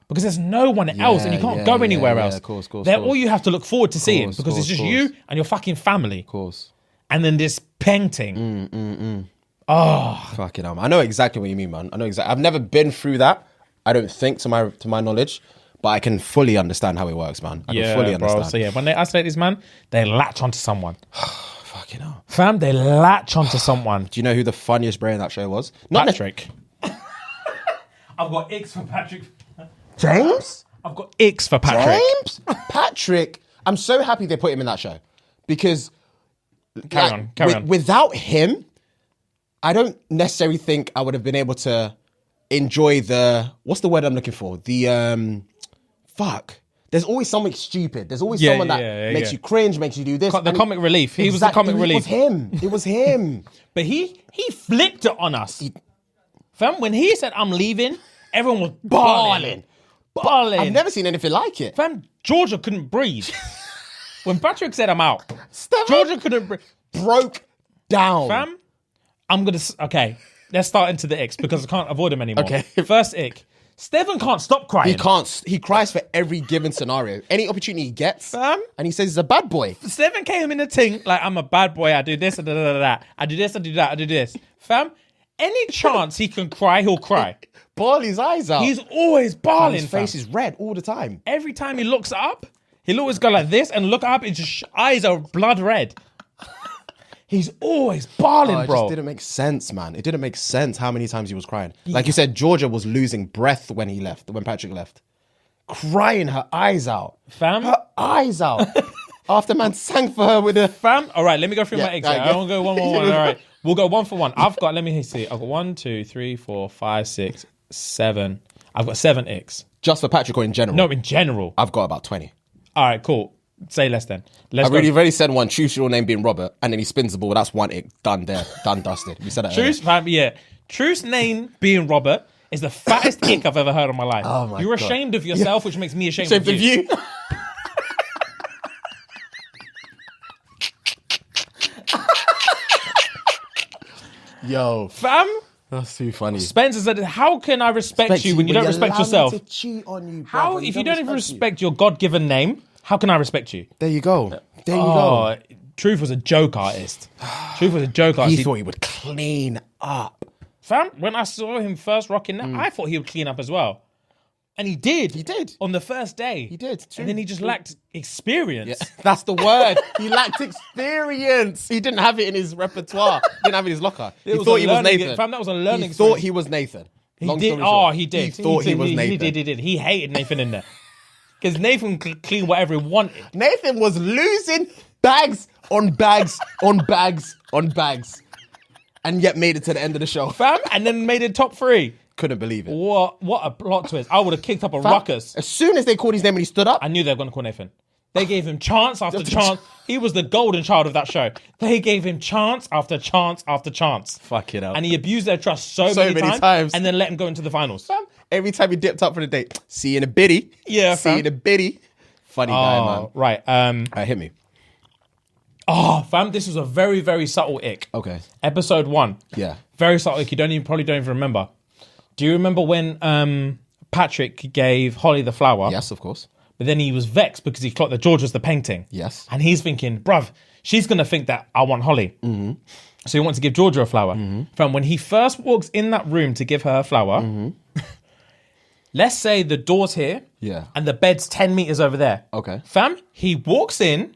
S2: Because there's no one else and you can't go anywhere else.
S1: Of course.
S2: They're all you have to look forward to seeing because it's just you and your fucking family.
S1: Of course.
S2: And then this painting.
S1: Fucking hell. I know exactly what you mean, man. I've never been through that. I don't think to my knowledge, but I can fully understand how it works, man. I can fully understand.
S2: So when they isolate this man, they latch onto someone.
S1: Fucking hell.
S2: Fam, they latch onto someone.
S1: Do you know who the funniest brain in that show was?
S2: Patrick. I've got Icks for Patrick.
S1: James?
S2: I've got Icks for Patrick.
S1: James? Patrick. I'm so happy they put him in that show. Because
S2: Carry on.
S1: Without him, I don't necessarily think I would have been able to enjoy what's the word I'm looking for? There's always something stupid. There's always someone that makes you cringe, makes you do this.
S2: The comic relief. He was the comic relief.
S1: It was him.
S2: But he flipped it on us. Fam, when he said, I'm leaving, everyone was bawling.
S1: I've never seen anything like it.
S2: Fam, Georgia couldn't breathe. When Patrick said, I'm out,
S1: Stefan
S2: Georgia couldn't breathe.
S1: Broke down.
S2: Fam, okay, let's start into the icks because I can't avoid them anymore.
S1: Okay.
S2: First ick. Stefan can't stop crying.
S1: He can't. He cries for every given scenario. Any opportunity he gets.
S2: Fam.
S1: And he says he's a bad boy.
S2: Stefan came in the thing like, I'm a bad boy. I do this, and that. I do this, I do that, I do this. Fam, any chance he can cry, he'll cry.
S1: Bawl his eyes out.
S2: He's always bawling.
S1: His face is red all the time.
S2: Every time he looks up, he'll always go like this and look up, his eyes are blood red. He's always balling,
S1: It
S2: bro.
S1: just didn't make sense, man. It didn't make sense how many times he was crying. Like you said, Georgia was losing breath when Patrick left. Crying her eyes out.
S2: Fam?
S1: Her eyes out. After man sang for her with a...
S2: Fam? All right, let me go through my Icks.
S1: right,
S2: I won't go one. All right. We'll go 1 for 1. Let me see. I've got 1, 2, 3, 4, 5, 6, 7. I've got 7 Icks.
S1: Just for Patrick or in general?
S2: No, in general.
S1: I've got about 20.
S2: All right, cool. Say less then.
S1: I've already said one. Choose your name being Robert, and then he spins the ball. That's one ick. Done there. Done dusted. We said that
S2: Truth's fam, yeah. Truth's name being Robert is the fattest ick I've ever heard in my life.
S1: Oh my
S2: You're
S1: God.
S2: ashamed of yourself, which makes me ashamed of you.
S1: Yo,
S2: Fam,
S1: that's too funny.
S2: Spencer said, how can I respect you when you don't respect yourself?
S1: To cheat on you,
S2: How,
S1: brother.
S2: if you don't even respect your God-given name, how can I respect you?
S1: There you go. There you
S2: Oh,
S1: go.
S2: Truth was a joke artist. Truth was a joke artist.
S1: He thought he would clean up.
S2: Fam, when I saw him first rocking that, I thought he would clean up as well. And he did.
S1: He did.
S2: On the first day.
S1: He did. True.
S2: And then he just lacked experience.
S1: Yeah, that's the word. He lacked experience. He didn't have it in his repertoire. Didn't have it in his locker. He thought he was Nathan.
S2: Fam, that was a learning
S1: He thought he was Nathan.
S2: He did. Oh, he did.
S1: He thought he was Nathan.
S2: He did. He hated Nathan in there. Because Nathan could clean whatever he wanted.
S1: Nathan was losing bags on bags on bags on bags. And yet made it to the end of the show.
S2: Fam, and then made it top 3.
S1: Couldn't believe it.
S2: What a plot twist. I would have kicked up a ruckus.
S1: As soon as they called his name and he stood up.
S2: I knew they were going to call Nathan. They gave him chance after chance. He was the golden child of that show. They gave him chance after chance after chance.
S1: Fuck it up.
S2: And he abused their trust so many times. And then let him go into the finals.
S1: Every time he dipped up for the date, see you in a biddy.
S2: Yeah,
S1: see you in a biddy. Funny guy, man.
S2: Right.
S1: Hit me.
S2: Oh, fam, this was a very, very subtle ick.
S1: Okay.
S2: Episode 1.
S1: Yeah.
S2: Very subtle ick. You probably don't even remember. Do you remember when Patrick gave Holly the flower?
S1: Yes, of course.
S2: But then he was vexed because he clocked that George was the painting.
S1: Yes.
S2: And he's thinking, bruv, she's going to think that I want Holly. Mm-hmm. So he wants to give Georgia a flower. Mm-hmm. Fam, when he first walks in that room to give her a flower, let's say the door's here.
S1: Yeah.
S2: And the bed's 10 meters over there.
S1: Okay.
S2: Fam, he walks in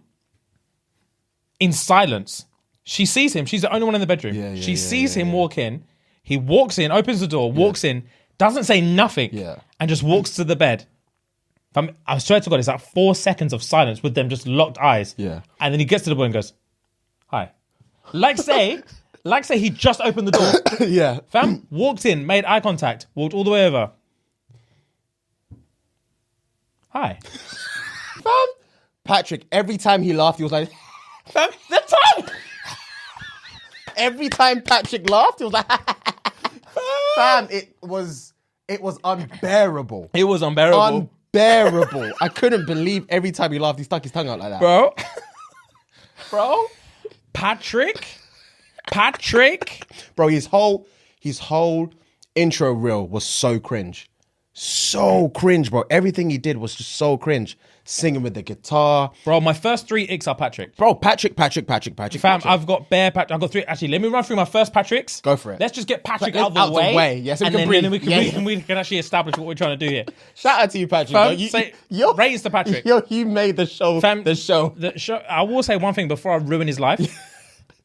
S2: silence. She sees him. She's the only one in the bedroom. She sees him walk in. He walks in, opens the door, walks in, doesn't say nothing, and just walks to the bed. I swear to God, it's like 4 seconds of silence with them just locked eyes.
S1: Yeah.
S2: And then he gets to the door and goes, hi. Like say he just opened the door.
S1: Yeah.
S2: Fam, walked in, made eye contact, walked all the way over. Hi.
S1: Fam. Patrick, every time he laughed, he was like...
S2: Fam, the tongue!
S1: Every time Patrick laughed, he was like... Fam, it was unbearable.
S2: It was unbearable.
S1: Unbearable. I couldn't believe every time he laughed, he stuck his tongue out like that.
S2: Bro. Patrick.
S1: Bro, his whole intro reel was so cringe. So cringe, bro. Everything he did was just so cringe. Singing with the guitar.
S2: Bro, my first 3 icks are Patrick.
S1: Bro, Patrick.
S2: Fam, I've got bare Patrick. I've got 3. Actually, let me run through my first Patricks.
S1: Go for it.
S2: Let's just get Patrick out the way.
S1: Yes, and
S2: then we can actually establish what we're trying to do here.
S1: Shout out to you, Patrick.
S2: Fam, ratings to Patrick.
S1: You made the show.
S2: Fam,
S1: the show.
S2: I will say one thing before I ruin his life.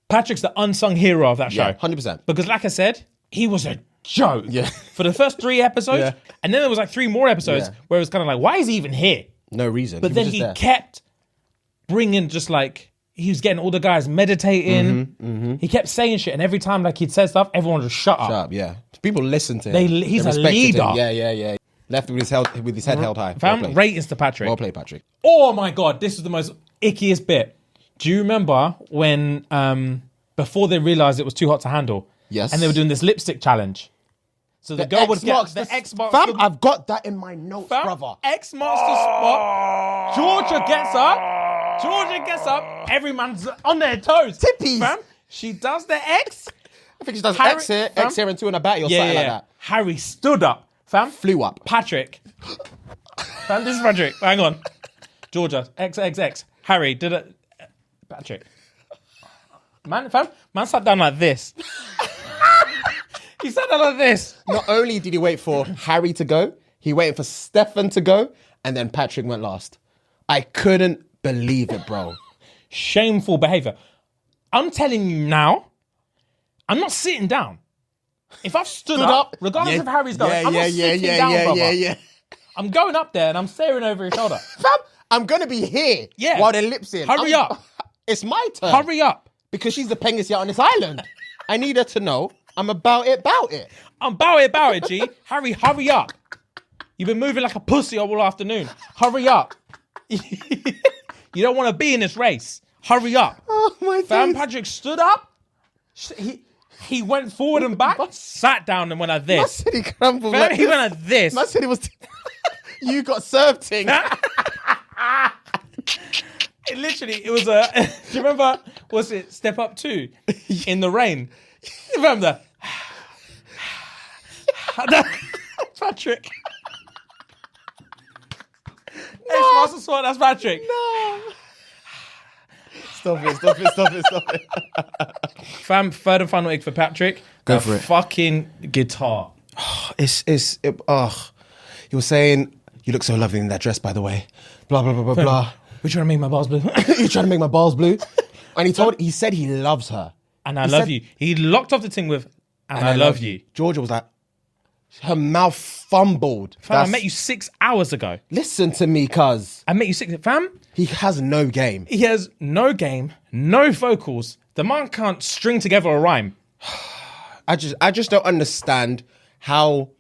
S2: Patrick's the unsung hero of that show.
S1: Yeah, 100%.
S2: Because like I said, he was a joke.
S1: Yeah.
S2: For the first 3 episodes. And then there was like 3 more episodes where it was kind of like, why is he even here?
S1: No reason.
S2: But then he kept bringing just like, he was getting all the guys meditating. He kept saying shit. And every time like he'd said stuff, everyone just shut up.
S1: Yeah. People listened to him.
S2: He's
S1: They
S2: a
S1: respected
S2: leader.
S1: him. Yeah. Left with his head held high.
S2: Fam, ratings to Patrick.
S1: Well played, Patrick.
S2: Oh my God, this is the most ickiest bit. Do you remember when, before they realized it was too hot to handle?
S1: Yes.
S2: And they were doing this lipstick challenge. So the girl would get the X marks.
S1: Fam, I've got that in my notes, brother.
S2: X marks the spot. Georgia gets up. Every man's on their toes.
S1: Tippies.
S2: Fam, she does the X.
S1: I think she does X here and 2 in a batty or something like that.
S2: Harry stood up. Fam.
S1: Flew up.
S2: Patrick. Fam, this is Patrick. Hang on. Georgia. XXX. Harry did it. Patrick. Man sat down like this. He sat down like this.
S1: Not only did he wait for Harry to go, he waited for Stefan to go, and then Patrick went last. I couldn't believe it, bro.
S2: Shameful behavior. I'm telling you now, I'm not sitting down. If I've stood up, regardless of how he's going, I'm not sitting down, brother. I'm going up there and I'm staring over his shoulder.
S1: Fam, I'm going to be here while their lips in.
S2: Hurry up.
S1: It's my turn.
S2: Hurry up.
S1: Because she's the penguin on this island. I need her to know I'm about it.
S2: I'm about it, G. Hurry up. You've been moving like a pussy all afternoon. Hurry up. You don't want to be in this race. Hurry up.
S1: Oh, my
S2: Fam, Patrick stood up. He went forward and back, sat down and went like this.
S1: My city crumbled.
S2: Fam, he went like this.
S1: My city was... You got served, ting.
S2: It was a... Do you remember, was it Step Up 2 in the rain? You remember that? Patrick. No. That's Patrick.
S1: No. Stop it.
S2: Fam, third and final egg for Patrick.
S1: Go for it.
S2: Fucking guitar.
S1: He was saying, you look so lovely in that dress, by the way. Blah, blah, blah, blah, blah.
S2: We're trying to make my balls blue.
S1: You're trying to make my balls blue. And he said he loves her.
S2: And I love you. He locked off the thing with, and I love you.
S1: Georgia was like, her mouth fumbled.
S2: Fam, I met you 6 hours ago.
S1: Listen to me, cuz.
S2: I met you 6... Fam?
S1: He has no game.
S2: He has no game, no vocals. The man can't string together a rhyme.
S1: I just don't understand how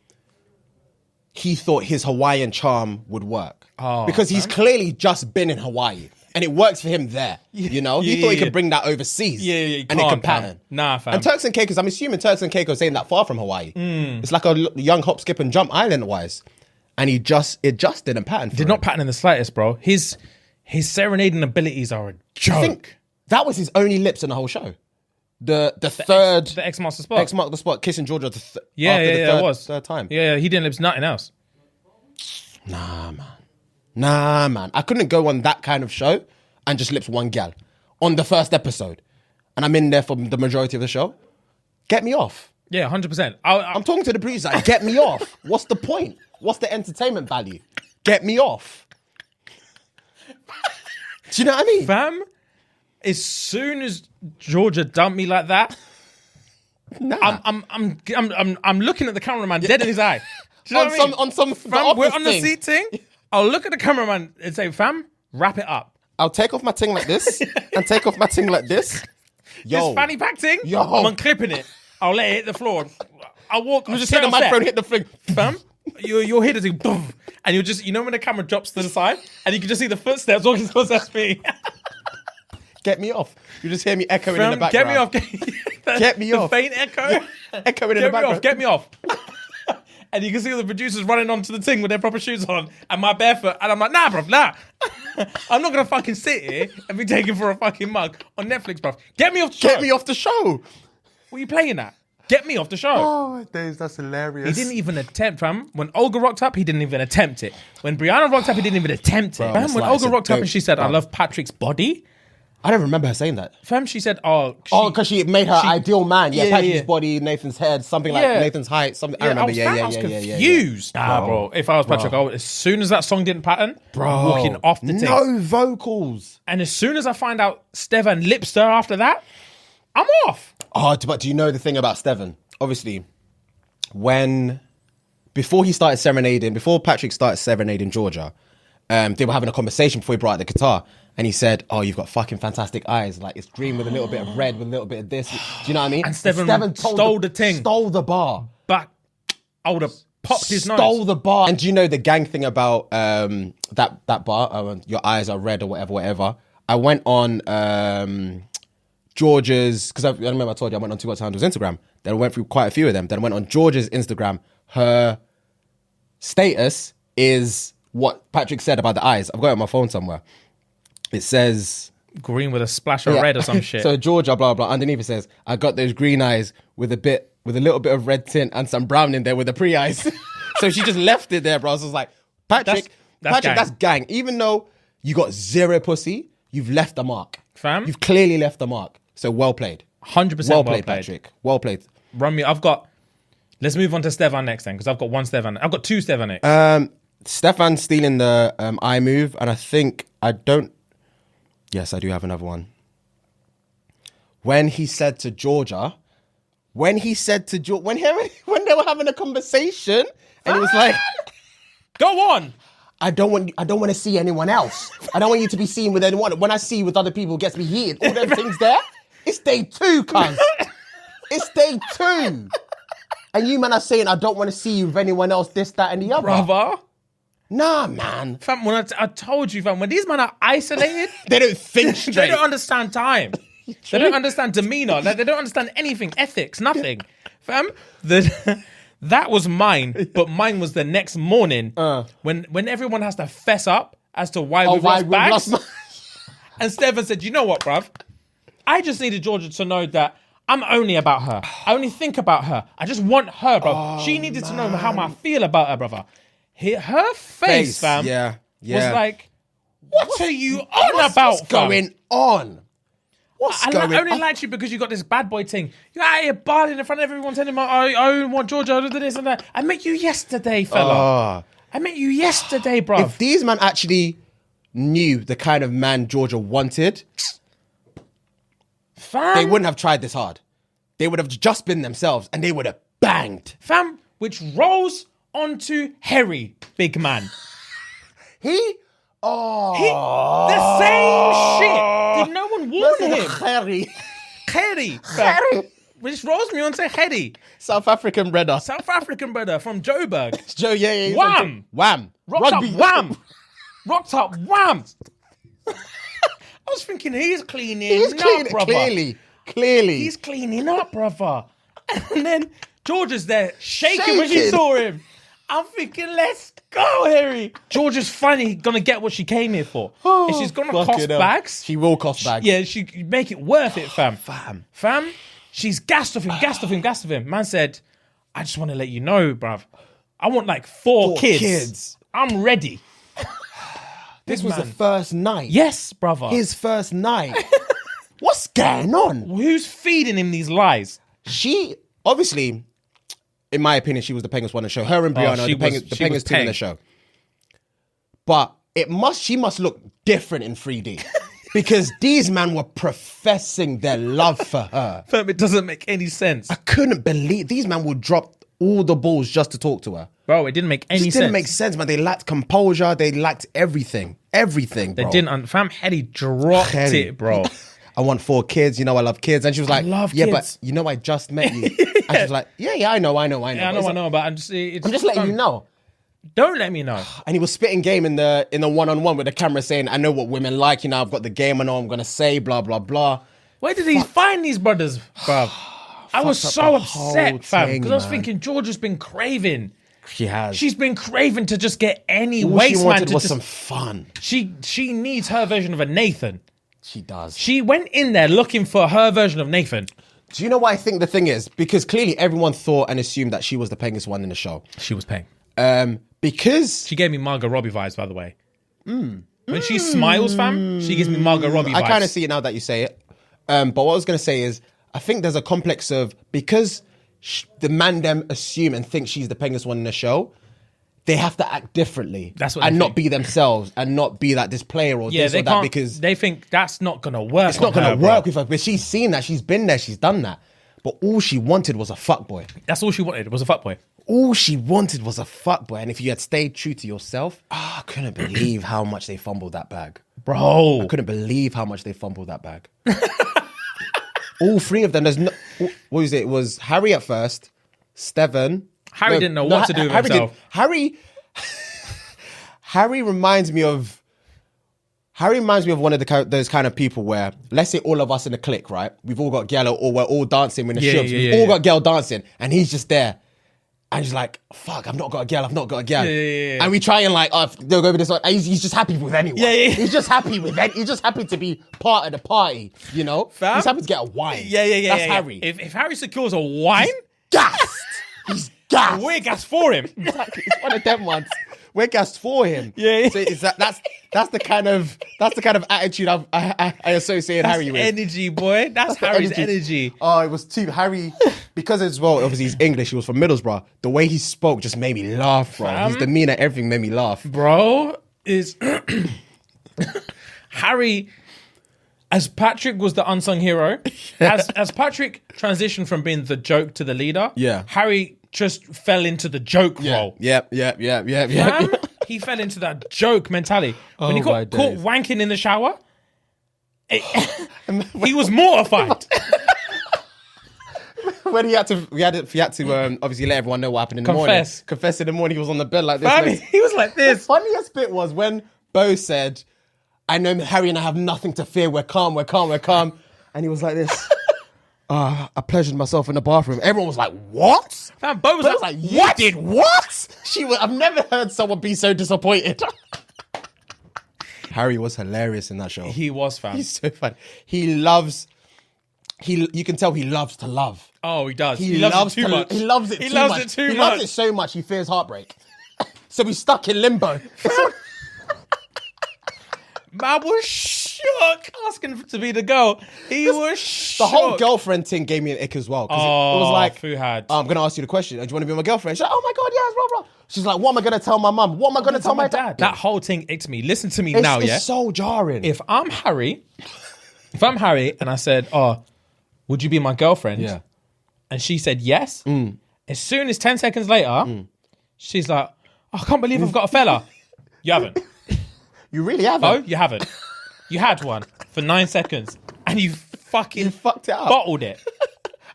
S1: he thought his Hawaiian charm would work. Because he's clearly just been in Hawaii. And it works for him there, you know? He thought he could bring that overseas.
S2: And
S1: it can pattern.
S2: Nah, fam.
S1: And Turks and Caicos, I'm assuming Turks and Caicos ain't that far from Hawaii. It's like a young hop, skip and jump island-wise. And it just didn't pattern for him.
S2: Did not pattern in the slightest, bro. His serenading abilities are a joke.
S1: I think that was his only lips in the whole show. The third...
S2: The X marks the spot.
S1: X marked the spot, kissing Georgia after
S2: it was.
S1: third time.
S2: Yeah, he didn't lips nothing else.
S1: Nah, man. I couldn't go on that kind of show and just lips one gal on the first episode. And I'm in there for the majority of the show. Get me off.
S2: Yeah, 100%.
S1: I'm talking to the producers like, get me off. What's the point? What's the entertainment value? Get me off. Do you know what I mean?
S2: Fam, as soon as Georgia dumped me like that, I'm looking at the cameraman dead in his eye. Do you know what I mean?
S1: On some
S2: fam, we're on the seat thing. I'll look at the cameraman and say, fam, wrap it up.
S1: I'll take off my ting like this and take off my ting like this.
S2: This fanny pack thing, I'm unclipping it. I'll let it hit the floor. I'll walk.
S1: You just hit the microphone, hit the thing.
S2: Fam, you'll hit it, boom. And you'll just, you know when the camera drops to the side and you can just see the footsteps walking towards SP.
S1: Get me off. You just hear me echoing in the background.
S2: Get me off.
S1: Get me off.
S2: The faint echo.
S1: Echoing in the background.
S2: Get me off. And you can see all the producers running onto the thing with their proper shoes on and my barefoot. And I'm like, nah, bruv, nah. I'm not going to fucking sit here and be taken for a fucking mug on Netflix, bruv. Get me off the show.
S1: Get me off the show.
S2: What are you playing at? Get me off the show.
S1: Oh, my days, that's hilarious.
S2: He didn't even attempt, fam. When Olga rocked up, he didn't even attempt it. When Brianna rocked up, he didn't even attempt it. Fam, when Olga rocked up and she said, I love Patrick's body.
S1: I don't remember her saying that.
S2: Fam, she said,
S1: because she made her ideal man. Yeah, Patrick's body, Nathan's head, something like Nathan's height. Something. I remember.
S2: I was confused. Nah, bro. If I was Patrick, as soon as that song didn't pattern, I'm walking off the thing.
S1: No vocals.
S2: And as soon as I find out Stevan lips her after that, I'm off.
S1: Oh, but do you know the thing about Stevan? Obviously, before Patrick started serenading Georgia, they were having a conversation before he brought out the guitar. And he said, oh, you've got fucking fantastic eyes. Like, it's green with a little bit of red, with a little bit of this. Do you know what I mean?
S2: And Stevan stole the thing.
S1: Stole the bar.
S2: But I would have popped his nose.
S1: Stole the bar. And do you know the gang thing about that bar? Your eyes are red or whatever. I went on George's, because I remember I told you I went on Too Much Handle's Instagram. Then I went through quite a few of them. Then I went on George's Instagram. Her status is what Patrick said about the eyes. I've got it on my phone somewhere. It says...
S2: green with a splash of red or some shit.
S1: So Georgia, blah, blah. Underneath it says, I got those green eyes with a little bit of red tint and some brown in there with the pre-eyes. So she just left it there, bro. So I was like, Patrick, that's gang. Even though you got zero pussy, you've left a mark.
S2: Fam?
S1: You've clearly left a mark. So well played.
S2: 100%
S1: well played, Patrick. Well played.
S2: Run me. Let's move on to Stevan next then, because I've got one Stevan. I've got two Stevan next.
S1: Stefan's stealing the eye move, and I think Yes, I do have another one. when he said to Georgia, when they were having a conversation, and he was like,
S2: Go on.
S1: I don't want to see anyone else. I don't want you to be seen with anyone. When I see you with other people, it gets me heated. All them things there. It's day 2, cuz. It's day 2. And you man are saying, I don't want to see you with anyone else, this, that, and the other.
S2: Brother.
S1: Nah, man.
S2: Fam, when I told you, fam, when these men are isolated,
S1: They don't think straight.
S2: they don't understand time. They don't understand demeanor. Like, they don't understand anything, ethics, nothing. Fam, that was mine, but mine was the next morning when everyone has to fess up as to why we've lost bags. And Stefan said, you know what, bruv? I just needed Georgia to know that I'm only about her. I only think about her. I just want her, bro. She needed to know how I feel about her, brother. Her face, fam, was like, what are you on about,
S1: What's going on?
S2: I only like you because you got this bad boy thing. You're out here balling in front of everyone telling me, I want Georgia, I do this and that. I met you yesterday, fella. I met you yesterday, bro.
S1: If these men actually knew the kind of man Georgia wanted,
S2: fam,
S1: they wouldn't have tried this hard. They would have just been themselves and they would have banged.
S2: Fam, which rolls onto Harry, big man.
S1: The
S2: same shit. Did no one warn him?
S1: Harry.
S2: Harry. Which rolls me onto Harry.
S1: South African brother.
S2: South African brother from Joburg.
S1: Joe, yeah.
S2: Wham.
S1: Wham.
S2: Rocked up, wham. Rocked up, wham. I was thinking he's cleaning up, brother.
S1: Clearly.
S2: He's cleaning up, brother. And then Georgia's there shaking when she saw him. I'm thinking, let's go, Harry. Georgia's finally going to get what she came here for. If she's going to cost bags.
S1: She will cost bags.
S2: Yeah, she make it worth it, fam. Fam, she's gassed off him. Man said, I just want to let you know, bruv. I want like four kids. I'm ready.
S1: This was the first night.
S2: Yes, brother.
S1: His first night. What's going on?
S2: Who's feeding him these lies?
S1: She, obviously, in my opinion, she was the pengest one in the show. Her and Brianna, the pengest two in the show. But she must look different in 3D. Because these men were professing their love for her.
S2: Fam, it doesn't make any sense.
S1: I couldn't believe these men would drop all the balls just to talk to her.
S2: Bro, it didn't make any sense.
S1: It didn't make sense, man. They lacked composure. They lacked everything. Everything, bro.
S2: They didn't. Fam, Hetty dropped it, bro.
S1: I want 4 kids. You know, I love kids. And she was like,
S2: kids.
S1: But you know, I just met you. And she was like, I know.
S2: Yeah, I know, but I'm just
S1: letting you know.
S2: Don't let me know.
S1: And he was spitting game in the one-on-one with the camera saying, I know what women like. You know, I've got the game. I know what I'm going to say, blah, blah, blah.
S2: Where did he find these brothers, bro? I was so upset, fam. Because I was thinking, Georgia's been craving.
S1: She has.
S2: She's been craving to just get any
S1: All
S2: waste
S1: she
S2: man
S1: wanted
S2: to
S1: was
S2: just...
S1: some fun.
S2: She needs her version of a Nathan.
S1: She does.
S2: She went in there looking for her version of Nathan.
S1: Do you know what I think the thing is? Because clearly everyone thought and assumed that she was the pengest one in the show.
S2: She was paying.
S1: Because...
S2: She gave me Margot Robbie vibes, by the way. When she smiles, fam, she gives me Margot Robbie vibes.
S1: I kind of see it now that you say it. But what I was going to say is, I think there's a complex of... Because the man them assume and think she's the pengest one in the show, they have to act differently.
S2: That's what
S1: and
S2: they
S1: not
S2: think.
S1: be themselves and not be like this player or this or that because...
S2: They think that's not going to work.
S1: It's not going to work with her. But she's seen that. She's been there. She's done that. But all she wanted was a fuckboy.
S2: That's all she wanted, was a fuckboy.
S1: All she wanted was a fuckboy. And if you had stayed true to yourself, I couldn't believe how much they fumbled that bag.
S2: Bro.
S1: I couldn't believe how much they fumbled that bag. All 3 of them. There's no... What was it? It was Harry at first, Steven...
S2: Harry didn't know what to do with himself.
S1: Harry reminds me of one of those kind of people where, let's say all of us in a clique, right? We've all got girl or we're all dancing in the shows. We've all got girl dancing and he's just there. And he's like, fuck, I've not got a girl. And we try and like, they'll go with this one. And he's just happy with anyone. He's just happy he's just happy to be part of the party, you know?
S2: Fam?
S1: He's happy to get a wine.
S2: That's
S1: Harry.
S2: If Harry secures a wine...
S1: He's gassed.
S2: We're gassed for him.
S1: Exactly. It's one of them ones. We're gassed for him.
S2: Yeah.
S1: So that's the kind of attitude I associate Harry with.
S2: Energy, boy. That's Harry's energy.
S1: Oh, it was too Harry because as well. Obviously, he's English. He was from Middlesbrough. The way he spoke just made me laugh, bro. His demeanor, everything made me laugh.
S2: Bro, is Harry. as Patrick was the unsung hero, as Patrick transitioned from being the joke to the leader, Harry just fell into the joke role.
S1: Yeah.
S2: He fell into that joke mentality. When he got caught wanking in the shower, he was mortified.
S1: When he had to obviously let everyone know what happened in the morning. Confess in the morning. He was on the bed like this.
S2: He was like this.
S1: The funniest bit was when Bo said, "I know Harry and I have nothing to fear. We're calm. And he was like this. I pleasured myself in the bathroom. Everyone was like, "What?"
S2: Fam, Bo was like,
S1: "You did what?" I've never heard someone be so disappointed. Harry was hilarious in that show.
S2: He was, fam.
S1: He's so funny. You can tell he loves to love.
S2: Oh, he does.
S1: He loves it too much. He loves it too much. He loves it so much he fears heartbreak. So he's stuck in limbo.
S2: Man was shook asking to be the girl. He was shook.
S1: The whole girlfriend thing gave me an ick as well. Because it was like,
S2: Fuhad.
S1: I'm going to ask you the question. Do you want to be my girlfriend? She's like, oh my God, yes, blah, blah. She's like, what am I going to tell my mum? What am I going to tell my dad?
S2: That whole thing icked me. Listen to me now,
S1: It's so jarring.
S2: If I'm Harry and I said, would you be my girlfriend?
S1: Yeah.
S2: And she said yes. As soon as 10 seconds later, she's like, I can't believe I've got a fella. You haven't.
S1: You really haven't?
S2: Oh, you haven't. You had one for 9 seconds and you fucked it up. Bottled it.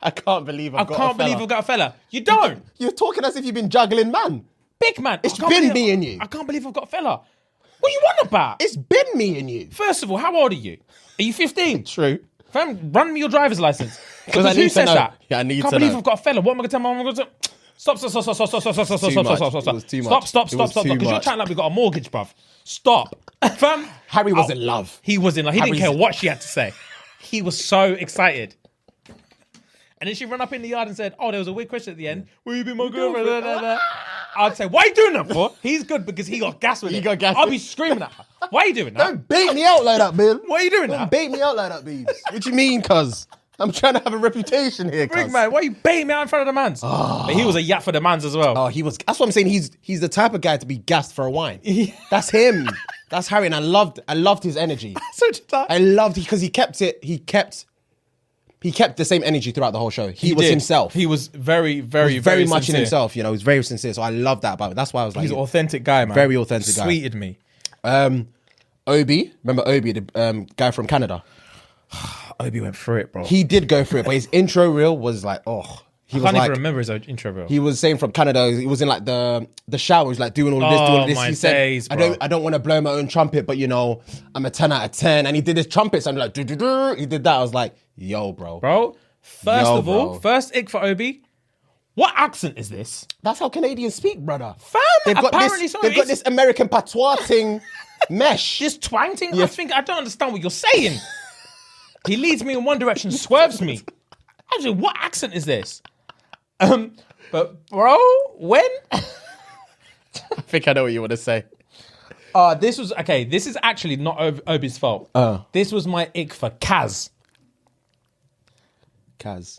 S1: I can't believe
S2: I've got a fella. You don't.
S1: You're talking as if you've been juggling man.
S2: Big man.
S1: It's been me and you.
S2: I can't believe I've got a fella. What are you on about?
S1: It's been me and you.
S2: First of all, how old are you? Are you 15?
S1: True.
S2: Fam, run me your driver's license.
S1: Because I need to know. Yeah, I need to know.
S2: Can't believe I've got a fella. What am I going to tell my mum? Stop. Because you're chatting like we got a mortgage, bruv. Stop. Fam.
S1: Harry was in love.
S2: He was in love. He didn't care what she had to say. He was so excited. And then she ran up in the yard and said, there was a weird question at the end. Will you be my girlfriend? I'd say, why are you doing that for? He's good because he got gas with it. I'll be screaming at her. Why are you doing that?
S1: Don't bait me out like that, man.
S2: Why are you doing that?
S1: Don't bait me out like that, babes. What do you mean, cuz? I'm trying to have a reputation here, cuz.
S2: Big man, why are you baiting me out in front of the mans? But he was a yap for the mans as well.
S1: That's what I'm saying. He's the type of guy to be gassed for a wine. That's him. That's Harry, and I loved his energy.
S2: So did I.
S1: I loved it because he kept the same energy throughout the whole show. He was himself.
S2: He was very
S1: very much sincere. In himself. He was very sincere. So I love that about him. That's why I was like,
S2: he's an authentic guy, man.
S1: Very authentic guy.
S2: Sweeted me.
S1: Obi, remember Obi, the guy from Canada?
S2: Obi went through it, bro.
S1: He did go through it, but his intro reel was like,
S2: I can't even remember his intro reel.
S1: He was saying from Canada, he was in like the shower, he was like doing all of this, doing all of this. He said, I don't want to blow my own trumpet, but I'm a 10 out of 10. And he did his trumpet sound like, he did that. I was like, yo, bro.
S2: First of all, first ick for Obi. What accent is this?
S1: That's how Canadians speak, brother.
S2: Fam,
S1: they've got this American patois thing mesh.
S2: This twang thing? Yeah. I don't understand what you're saying. He leads me in one direction, swerves me. Actually, what accent is this? But bro, when?
S1: I think I know what you want to say.
S2: This is actually not Obi's fault. This was my ick for Kaz.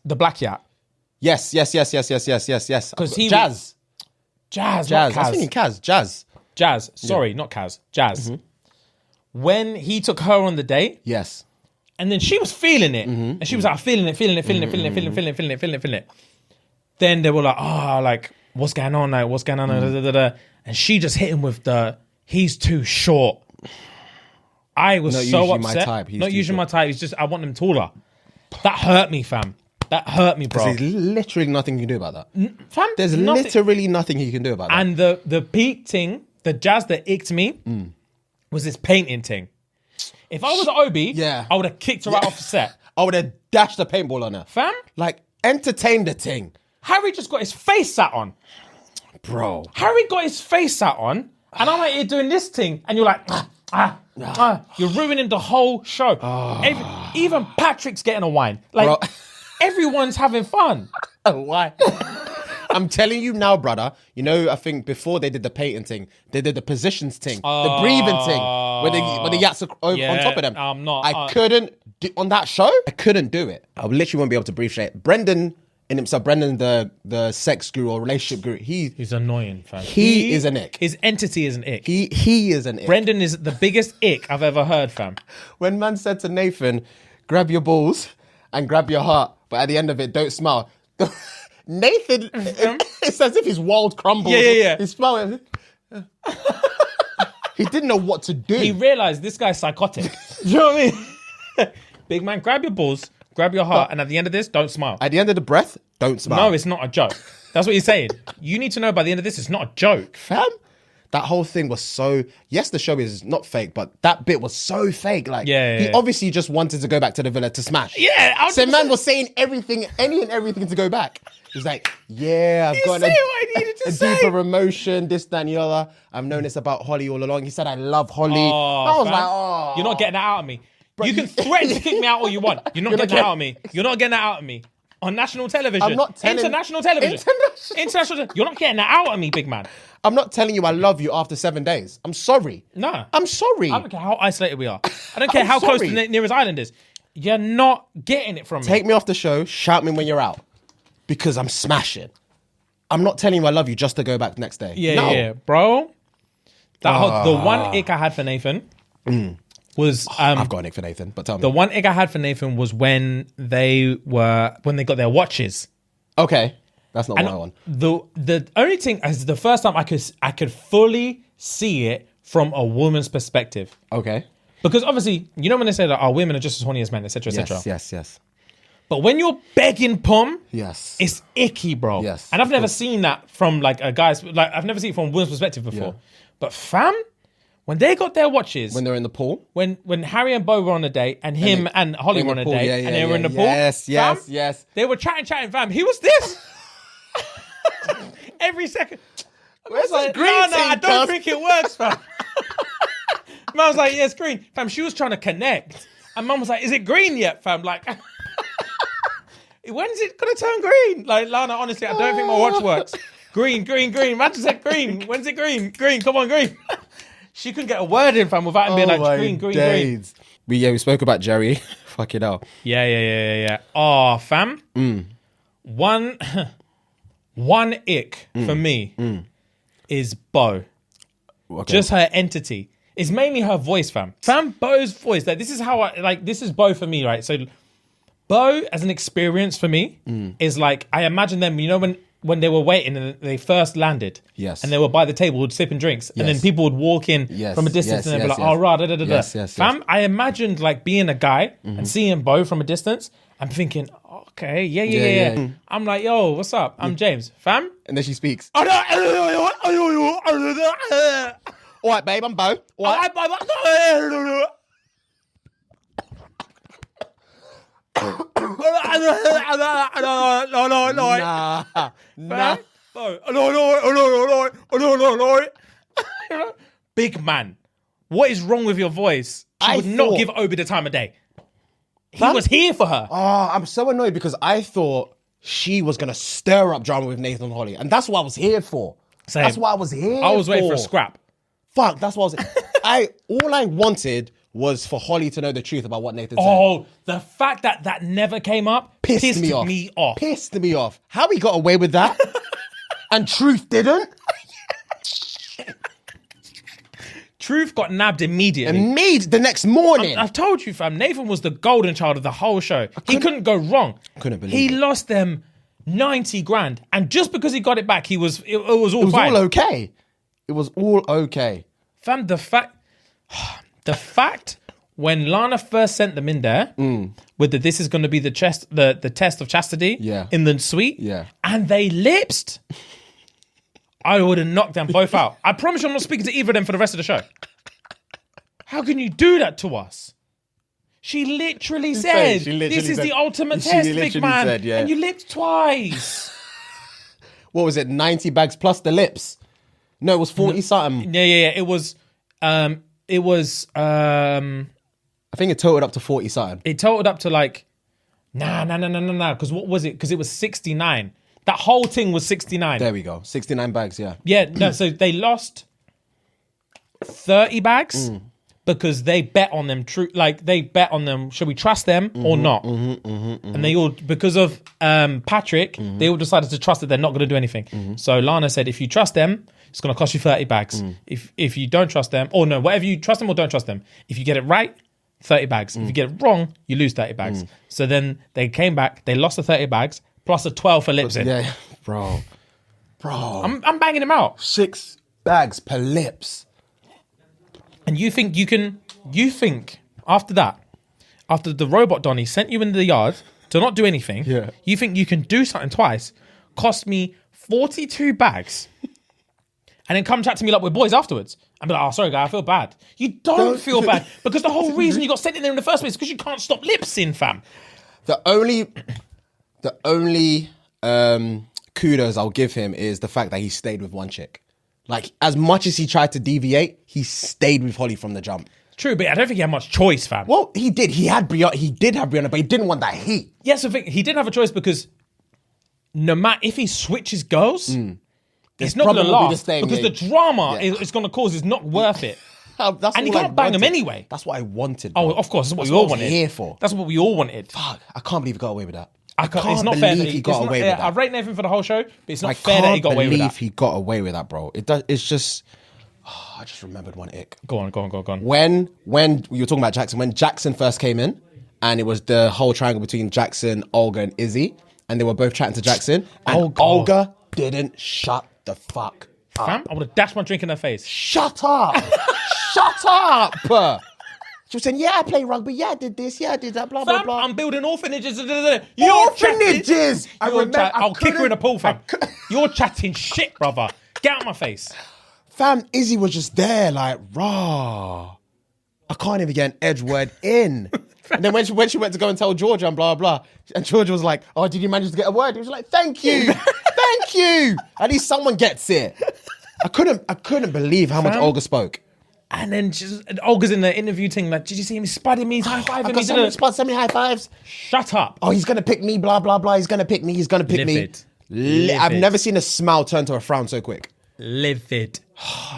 S2: The black yacht.
S1: Yes.
S2: Because he
S1: Jazz.
S2: Not
S1: I was
S2: Kaz.
S1: thinking Kaz.
S2: Jazz. Sorry, not Kaz. Jazz. Mm-hmm. When he took her on the date.
S1: Yes.
S2: And then she was feeling it. And she was like, feeling it. Then they were like, what's going on? Like, what's going on? And she just hit him with he's too short. I was so upset. Not usually my type. It's just, I want him taller. That hurt me, fam. That hurt me, bro.
S1: There's literally nothing you can do about that. Fam, there's literally nothing you can do about that.
S2: And the peak thing, the Jazz that icked me, was this painting thing. If I was Obi, I would have kicked her out off the set.
S1: I would have dashed a paintball on her.
S2: Fam?
S1: Like, entertain the thing.
S2: Harry just got his face sat on.
S1: Bro.
S2: Harry got his face sat on, and I'm like here doing this thing, and you're like, you're ruining the whole show. Even Patrick's getting a wine. Like, everyone's having fun.
S1: Why? I'm telling you now, brother. I think before they did the painting thing, they did the positions thing, the breathing thing, where the yats are on top of them.
S2: I'm not.
S1: I couldn't do on that show. I couldn't do it. I literally won't be able to breathe straight. Brendan in himself. Brendan, the sex guru or relationship guru,
S2: He's annoying, fam.
S1: he is an ick.
S2: His entity is an ick.
S1: He is an ick.
S2: Brendan is the biggest ick I've ever heard, fam.
S1: When man said to Nathan, grab your balls and grab your heart, but at the end of it, don't smile. Nathan, it's as if his world crumbles.
S2: Yeah.
S1: He's smiling. He didn't know what to do.
S2: He realised this guy's psychotic. Do you know what I mean? Big man, grab your balls, grab your heart, and at the end of this, don't smile.
S1: At the end of the breath, don't smile.
S2: No, it's not a joke. That's what he's saying. You need to know by the end of this, it's not a joke.
S1: Fam, that whole thing was so... Yes, the show is not fake, but that bit was so fake. Like, he obviously just wanted to go back to the villa to smash.
S2: Yeah.
S1: So man was saying everything, any and everything to go back. He's like, yeah, I've got
S2: what I needed to say.
S1: deeper emotion, this, that, and the other. I've known this about Holly all along. He said, I love Holly.
S2: Oh,
S1: I was
S2: fam.
S1: like, oh.
S2: You're not getting that out of me. You can threaten to kick me out all you want. You're not getting that out of me. You're not getting that out of me. On national television.
S1: I'm not telling...
S2: International television. International. You're not getting that out of me, big man.
S1: I'm not telling you I love you after 7 days. I'm sorry.
S2: No.
S1: I'm sorry.
S2: I don't care how isolated we are. I don't care how close the nearest island is. You're not getting it from me.
S1: Take me off the show. Shout me when you're out. Because I'm smashing. I'm not telling you I love you just to go back the next day.
S2: Yeah. Bro. The one ick I had for Nathan was...
S1: I've got an ick for Nathan, but tell me.
S2: The one ick I had for Nathan was when they got their watches.
S1: Okay. That's not what I want.
S2: The only thing is the first time I could fully see it from a woman's perspective.
S1: Okay.
S2: Because obviously, you know when they say that women are just as horny as men, etc., etc.
S1: Yes.
S2: But when you're begging pom,
S1: yes,
S2: it's icky, bro.
S1: Yes.
S2: And I've never seen that from like a guy's, like I've never seen it from a woman's perspective before. Yeah. But fam, when they got their watches,
S1: when they're in the pool,
S2: when Harry and Bo were on a date, and him and Holly were on a date, and they were in the pool.
S1: Yes.
S2: They were chatting, fam. He was this every second.
S1: Where's like,
S2: no, I don't think it works, fam. Man was like, yeah, it's green. Fam, she was trying to connect. And mum was like, is it green yet, fam? Like, when's it going to turn green? Like, Lana, honestly, I don't think my watch works. Green. Man just said green. When's it green? Green, come on, green. She couldn't get a word in, fam, without him being like, green.
S1: We spoke about Jerry. Fuck it out.
S2: Yeah. Oh, fam. One ick for me is Bo. Okay. Just her entity. It's mainly her voice, fam. Bo's voice. Like, this is Bo for me, right? So Bo as an experience for me is like, I imagine them, you know, when they were waiting and they first landed.
S1: Yes.
S2: And they were by the table sipping drinks. Yes. And then people would walk in from a distance and they'd be like, oh, rah, da, da, da, da.
S1: Yes.
S2: I imagined like being a guy and seeing Bo from a distance and thinking, okay, yeah. I'm like, yo, what's up? I'm James. Fam?
S1: And then she speaks. All right, babe, I'm Bo. All right, babe. Nah.
S2: Big man, what is wrong with your voice? She would not give Obi the time of day. He was here for her.
S1: Oh, I'm so annoyed because I thought she was going to stir up drama with Nathan and Holly. And that's what I was here for.
S2: Same.
S1: That's what I was here for.
S2: I was waiting for a scrap.
S1: Fuck, that's what I was... all I wanted was for Holly to know the truth about what Nathan said.
S2: Oh, the fact that never came up pissed me off.
S1: Pissed me off. How he got away with that and Truth didn't?
S2: Truth got nabbed immediately.
S1: The next morning.
S2: I've told you, fam, Nathan was the golden child of the whole show. He couldn't go wrong.
S1: Couldn't believe
S2: He lost them 90 grand. And just because he got it back, it was all fine.
S1: It was all okay. It was all okay.
S2: Fam, the fact when Lana first sent them in there with this is going to be the test of chastity in the suite, and they lipsed, I would have knocked them both out. I promise you I'm not speaking to either of them for the rest of the show. How can you do that to us? She literally said, this is the ultimate test, big man. Said, and you lipped twice.
S1: What was it, 90 bags plus the lips? No, it was 40 something.
S2: Yeah. It was... I
S1: think it totaled up to 40 something.
S2: It totaled up to like, nah. Because what was it? Because it was 69. That whole thing was 69.
S1: There we go. 69 bags, yeah.
S2: Yeah, no, so they lost 30 bags, because they bet on them. They bet on them. Should we trust them or not? And they all, because of Patrick, they all decided to trust that they're not going to do anything. So Lana said, if you trust them, it's going to cost you 30 bags. If you don't trust them, or no, whatever, you trust them or don't trust them. If you get it right, 30 bags. If you get it wrong, you lose 30 bags. So then they came back, they lost the 30 bags plus a 12 for lips in.
S1: Yeah, bro.
S2: I'm banging him out.
S1: 6 bags per lips.
S2: And you think after that, after the robot Donny sent you in the yard to not do anything, you think you can do something twice, cost me 42 bags, and then come chat to me like we're boys afterwards. And be like, oh, sorry, guy, I feel bad. You don't feel bad, because the whole reason you got sent in there in the first place is because you can't stop lip-sync, fam.
S1: The only kudos I'll give him is the fact that he stayed with one chick. Like, as much as he tried to deviate, he stayed with Holly from the jump.
S2: True, but I don't think he had much choice, fam.
S1: Well, he did. He did have Brianna, but he didn't want that heat.
S2: Yes, I think he didn't have a choice, because no matter if he switches girls, it's not going to last. Because the drama it's going to cause is not worth it. And he can't bang them anyway.
S1: That's what I wanted.
S2: Bro. Oh, of course. That's what we all wanted.
S1: Here for.
S2: That's what we all wanted.
S1: Fuck, I can't believe he got away with that.
S2: It's not fair that
S1: he got away with that.
S2: I rate Nathan for the whole show, but it's not fair that he got away with that.
S1: I can't believe he got away with that, bro. It's just... Oh, I just remembered one ick.
S2: Go on.
S1: When you were talking about Jackson, when Jackson first came in, and it was the whole triangle between Jackson, Olga, and Izzy, and they were both chatting to Jackson, and Olga didn't shut the fuck up.
S2: Fam, I would have dashed my drink in her face.
S1: Shut up! Shut up! She was saying, yeah, I play rugby, yeah, I did this, yeah, I did that, blah, blah, blah.
S2: I'm building orphanages.
S1: Orphanages!
S2: I'll kick her in the pool, fam. You're chatting shit, brother. Get out of my face.
S1: Fam, Izzy was just there, like, rah. I can't even get an edge word in. And then when she went to go and tell Georgia and blah, blah, and Georgia was like, oh, did you manage to get a word? He was like, thank you. Thank you. At least someone gets it. I couldn't believe how much Olga spoke.
S2: And then Olga's in the interview thing, like, did you see him spudding me? He's high-fiving me.
S1: So many high fives.
S2: Shut up.
S1: Oh, he's going to pick me, blah, blah, blah. He's going to pick me. I've never seen a smile turn to a frown so quick.
S2: Livid.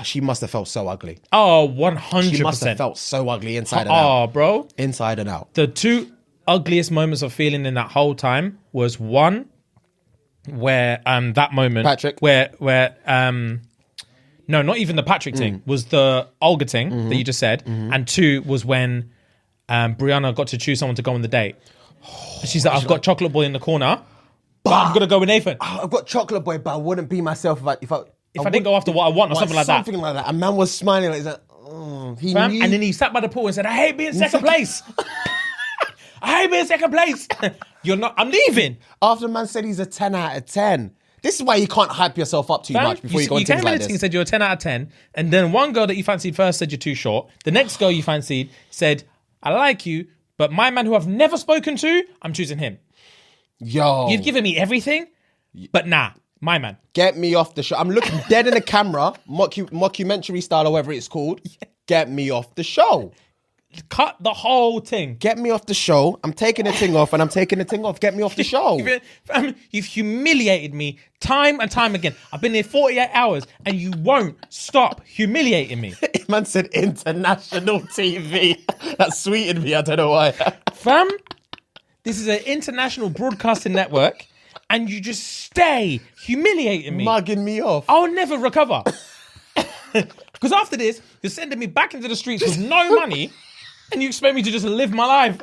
S1: She must have felt so ugly.
S2: Oh, 100%.
S1: She must have felt so ugly inside and out.
S2: Oh, bro.
S1: Inside and out.
S2: The two ugliest moments of feeling in that whole time was one, where that moment...
S1: Patrick.
S2: Where no, not even the Patrick thing. Was the Olga thing that you just said. And two was when Brianna got to choose someone to go on the date. She's like, I've got Chocolate Boy in the corner, but I'm going to go with Nathan.
S1: I've got Chocolate Boy, but I wouldn't be myself if I
S2: didn't go after what I want or something like that.
S1: Something like that. A man was smiling. Like, he's like, oh, he
S2: Fam,
S1: knew.
S2: and then he sat by the pool and said, I hate being second place. I hate being second place. You're not, I'm leaving.
S1: After the man said he's a 10 out of 10. This is why you can't hype yourself up too much before you go into things like this. You came in and
S2: said you're a 10 out of 10, and then one girl that you fancied first said you're too short. The next girl you fancied said, I like you, but my man who I've never spoken to, I'm choosing him.
S1: Yo.
S2: You've given me everything, but nah, my man.
S1: Get me off the show. I'm looking dead in the camera, mockumentary style or whatever it's called. Get me off the show.
S2: Cut the whole thing.
S1: Get me off the show. I'm taking the thing off and I'm taking the thing off. Get me off the show.
S2: You've humiliated me time and time again. I've been here 48 hours and you won't stop humiliating me.
S1: Man said international TV. That sweetened me. I don't know why.
S2: Fam, this is an international broadcasting network and you just stay humiliating me.
S1: Mugging me off.
S2: I'll never recover. Because after this, you're sending me back into the streets with no money. And you expect me to just live my life.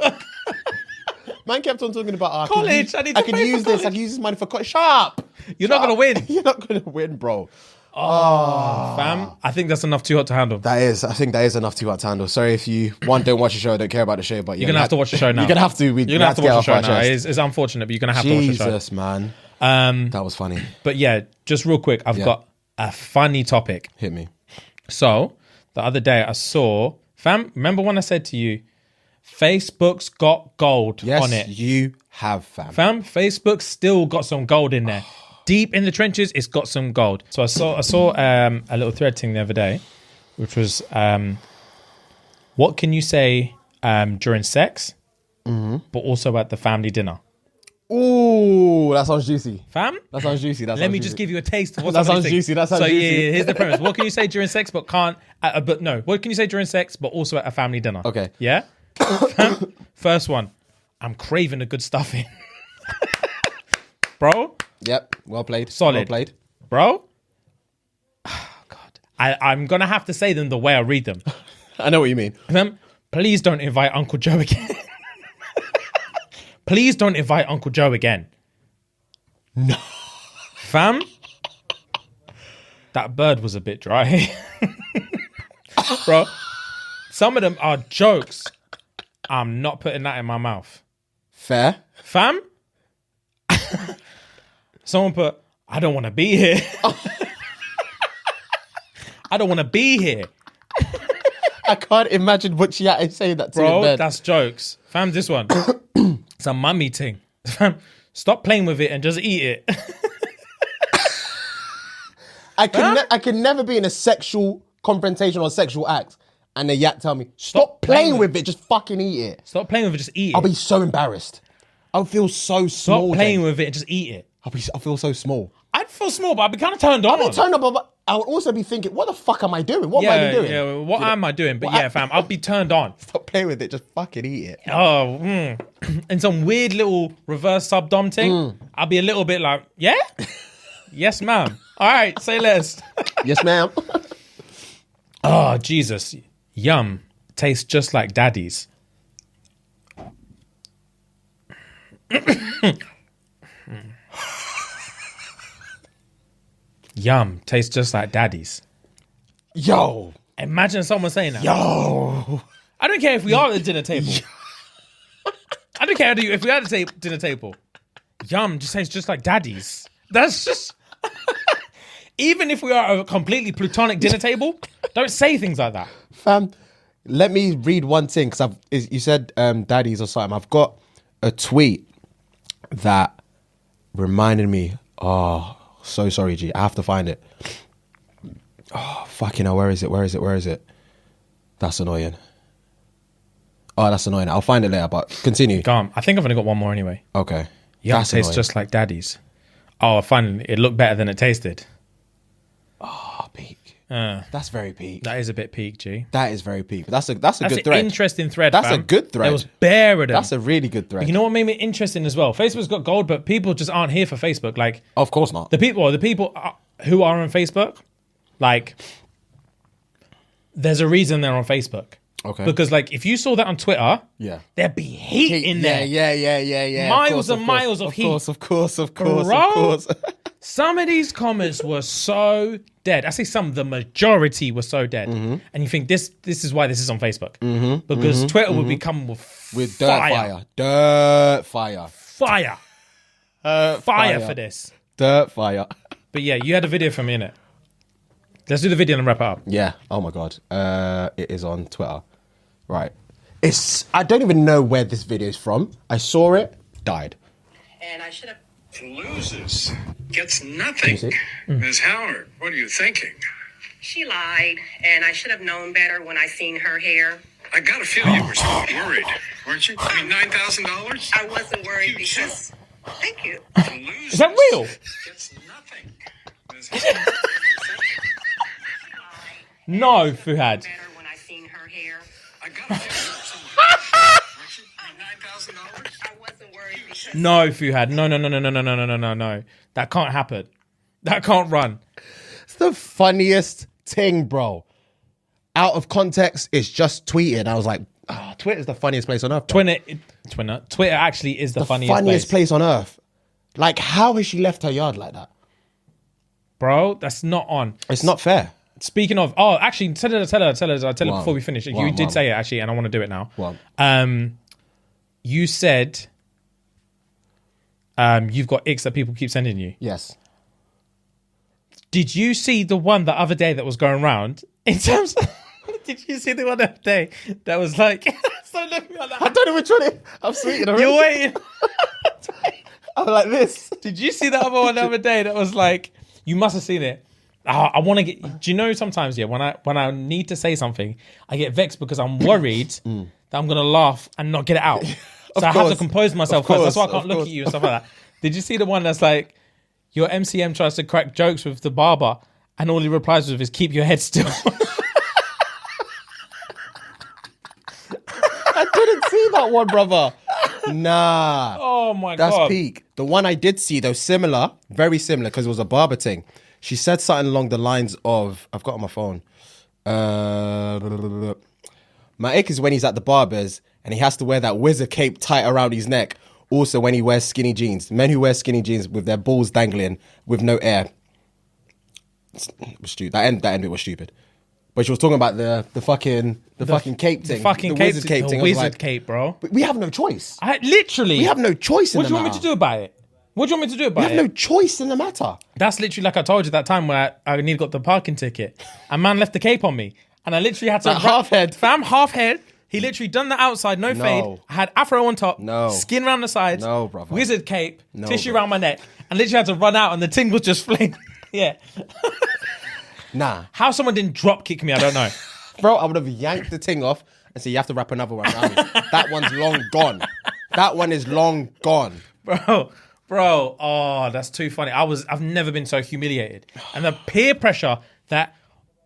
S1: Man kept on talking about
S2: college. I can use
S1: this. I can use this money for college. Shut up.
S2: You're not going to win.
S1: You're not going to win, bro.
S2: Oh, fam. I think that's enough too hot to handle.
S1: I think that is enough too hot to handle. Sorry if you, don't watch the show, don't care about the show, but
S2: you're going to have to watch the show now.
S1: You're going to have to.
S2: You're going to have to watch the show now. It's unfortunate, but you're going to have to watch the show.
S1: Jesus, man. That was funny.
S2: But yeah, just real quick, I've got a funny topic.
S1: Hit me.
S2: So, the other day I saw... Fam, remember when I said to you, Facebook's got gold on it?
S1: Yes, you have, fam.
S2: Fam, Facebook's still got some gold in there. Deep in the trenches, it's got some gold. So I saw a little thread thing the other day, which was, what can you say during sex, but also at the family dinner?
S1: Ooh, that sounds juicy.
S2: Fam?
S1: That sounds juicy.
S2: Let me just give you a taste of what
S1: That
S2: somebody
S1: sounds
S2: thinks.
S1: juicy. That sounds
S2: so,
S1: juicy.
S2: yeah, here's the premise. What can you say during sex, but can't... but no, what can you say during sex, but also at a family dinner?
S1: Okay.
S2: Yeah? First one. I'm craving a good stuffing. Bro?
S1: Yep. Well played.
S2: Solid.
S1: Well played.
S2: Bro? Oh, God. I'm going to have to say them the way I read them.
S1: I know what you mean.
S2: Please don't invite Uncle Joe again. Please don't invite Uncle Joe again.
S1: No.
S2: Fam, that bird was a bit dry. Bro, some of them are jokes. I'm not putting that in my mouth.
S1: Fair.
S2: Fam, someone put, I don't want to be here. I don't want to be here.
S1: I can't imagine what she is saying that to in
S2: Bro,
S1: bed.
S2: that's jokes. Fam, this one. It's a mummy thing. Fam, stop playing with it and just eat it.
S1: I can never be in a sexual confrontation or sexual act and the yak tell me, stop playing with it, just fucking eat it.
S2: Stop playing with it, just eat it.
S1: I'll be so embarrassed. I'll feel so small.
S2: Stop playing with it and just eat it.
S1: I'll feel so small.
S2: I'd feel small, but I'd be kind of turned on.
S1: I'll be turned up, but I would also be thinking, what the fuck am I doing? What am I doing?
S2: Yeah, what am I doing? But yeah, fam, I'll be turned on.
S1: Stop playing with it, just fucking eat it.
S2: Oh, and some weird little reverse subdom thing. I'll be a little bit like, yeah? Yes, ma'am. All right, say less.
S1: Yes, ma'am.
S2: Oh, Jesus. Yum. Tastes just like daddy's. Yum. Tastes just like daddy's.
S1: Yo.
S2: Imagine someone saying that.
S1: Yo.
S2: I don't care if we are at the dinner table. I don't care if we are at the dinner table. Yum just tastes just like daddy's. That's just... Even if we are at a completely platonic dinner table, don't say things like that.
S1: Fam, let me read one thing, because you said daddies or something. I've got a tweet that reminded me. Oh, so sorry, G. I have to find it. Oh, fucking hell. Where is it? That's annoying. Oh, that's annoying. I'll find it later, but continue.
S2: Go on. I think I've only got one more anyway.
S1: Okay.
S2: Yum
S1: That's
S2: tastes
S1: annoying.
S2: just like daddy's. Oh, finally. It looked better than it tasted.
S1: Oh, peak. That's very peak.
S2: That is a bit peak, G.
S1: That is very peak. But that's a
S2: That's
S1: good
S2: an
S1: thread.
S2: interesting thread,
S1: That's
S2: fam.
S1: a good thread.
S2: There was bare of them.
S1: That's a really good thread.
S2: You know what made me interesting as well? Facebook's got gold, but people just aren't here for Facebook. Like,
S1: Of course not.
S2: the people who are on Facebook, like, there's a reason they're on Facebook.
S1: Okay.
S2: Because, like, if you saw that on Twitter,
S1: Yeah.
S2: there'd be heat in there.
S1: Yeah.
S2: Miles and miles of heat.
S1: Of course.
S2: Bro. Some of these comments were so dead. I say some, the majority were so dead.
S1: Mm-hmm.
S2: And you think this is why this is on Facebook. Because Twitter would become with
S1: dirt fire.
S2: Fire for this.
S1: Dirt fire.
S2: But yeah, you had a video from me, innit? Let's do the video and wrap it up.
S1: Yeah. Oh my God. It is on Twitter. Right. I don't even know where this video is from. I saw it, died.
S3: And I should have...
S4: Loses. Gets nothing.
S1: see?
S4: Ms. Howard, what are you thinking?
S3: She lied, and I should have known better when I seen her hair.
S4: I got a feeling you were worried, weren't you? I mean, $9,000?
S3: I wasn't worried
S4: You
S3: because... Thank you.
S4: Loses.
S2: Is that real?
S4: Gets nothing. Ms. Howard, what are you thinking?
S2: No, Fuhad.
S3: Better when I seen her hair.
S4: I got a feeling you were somewhere, weren't you? I mean, $9,000?
S3: I wasn't worried because...
S2: No, Fuhad. No. That can't happen. That can't run.
S1: It's the funniest thing, bro. Out of context, it's just tweeted. I was like, Twitter's the funniest place on earth.
S2: Twitter actually is the funniest
S1: place on earth. Like, how has she left her yard like that?
S2: Bro, that's not on.
S1: It's not fair.
S2: Speaking of, actually, tell her before we finish. You did say it, actually, and I want to do it now.
S1: Well,
S2: You said you've got icks that people keep sending you.
S1: yes.
S2: Did you see the one the other day that was going around? In terms of, did you see the one the other day that was like, so look at me like that.
S1: I don't know which one it is. I'm sweeting already.
S2: You're waiting.
S1: I'm like this.
S2: Did you see the other one the other day that was like, you must have seen it. I want to get, do you know sometimes, yeah, when I need to say something, I get vexed because I'm worried that I'm going to laugh and not get it out. So I have to
S1: course.
S2: compose myself
S1: Of course,
S2: first. That's why I can't
S1: of
S2: look
S1: course.
S2: at you and stuff like that. Did you see the one that's like, your MCM tries to crack jokes with the barber and all he replies with is keep your head still?
S1: I didn't see that one, brother. Nah.
S2: Oh my
S1: That's
S2: God.
S1: peak. The one I did see, though, similar, very similar, because it was a barber thing. She said something along the lines of, I've got it on my phone. My ick is when he's at the barber's and he has to wear that wizard cape tight around his neck. Also, when he wears skinny jeans. Men who wear skinny jeans with their balls dangling with no air. It was stupid. That end bit was stupid. But she was talking about the fucking cape thing.
S2: The fucking
S1: the
S2: cape,
S1: wizard cape
S2: the
S1: thing. I was
S2: wizard
S1: like,
S2: cape, bro.
S1: but we have no choice.
S2: Literally.
S1: We have no choice in
S2: What
S1: the
S2: do you want me
S1: matter.
S2: to do about it? What do you want me to do about
S1: We
S2: it?
S1: have no choice in the matter.
S2: That's literally like I told you that time where I nearly got the parking ticket. A man left the cape on me. And I literally had to...
S1: Like half head.
S2: Fam, half head. He literally done the outside, no fade. I had afro on top.
S1: No.
S2: Skin around the sides.
S1: No, brother.
S2: Wizard cape.
S1: No,
S2: tissue
S1: bro.
S2: around my neck. And literally had to run out and the ting was just flaming. Yeah.
S1: Nah.
S2: How someone didn't drop kick me, I don't know.
S1: Bro, I would have yanked the thing off and said, you have to wrap another one around me. That one's long gone. That one is long gone.
S2: Bro, oh, that's too funny. I've never been so humiliated. And the peer pressure that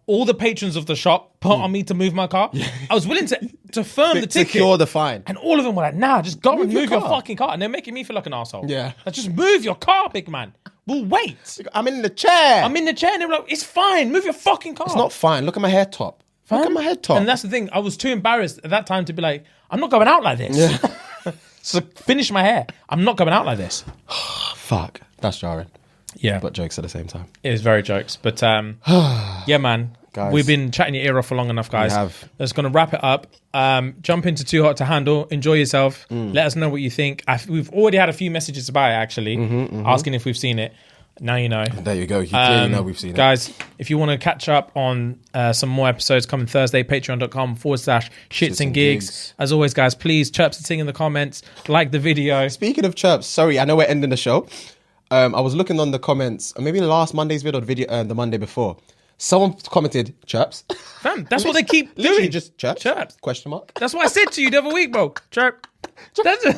S2: all the patrons of the shop put on me to move my car, I was willing to firm the ticket.
S1: Secure the fine.
S2: And all of them were like, nah, just go and
S1: Move your
S2: move your
S1: car.
S2: fucking car. And they're making me feel like an asshole.
S1: Yeah.
S2: Like, just move your car, big man. We'll wait.
S1: I'm in the chair.
S2: I'm in the chair and they're like, it's fine. Move your fucking car.
S1: It's not fine. Look at my hair top. Look at my head top.
S2: And that's the thing. I was too embarrassed at that time to be like, I'm not going out like this.
S1: Yeah.
S2: So finish my hair. I'm not going out like this.
S1: Fuck. That's jarring.
S2: Yeah.
S1: But jokes at the same time.
S2: It is very jokes. But yeah, man.
S1: Guys.
S2: We've been chatting your ear off for long enough, guys.
S1: We have.
S2: That's going to wrap it up. Jump into Too Hot to Handle. Enjoy yourself.
S1: Mm.
S2: Let us know what you think. We've already had a few messages about it, actually, asking if we've seen it. Now you know.
S1: There you go. You clearly know we've seen it.
S2: Guys, if you want to catch up on some more episodes coming Thursday, patreon.com/ShxtsnGigs. As always, guys, please chirp the thing in the comments, like the video.
S1: Speaking of chirps, sorry, I know we're ending the show. I was looking on the comments, or maybe last Monday's video or the video the Monday before. Someone commented chirps.
S2: Fam, that's what they keep
S1: Literally
S2: doing.
S1: just chirps.
S2: Chirps.
S1: Question mark.
S2: That's what I said to you the other week, bro. Chirp. That's it.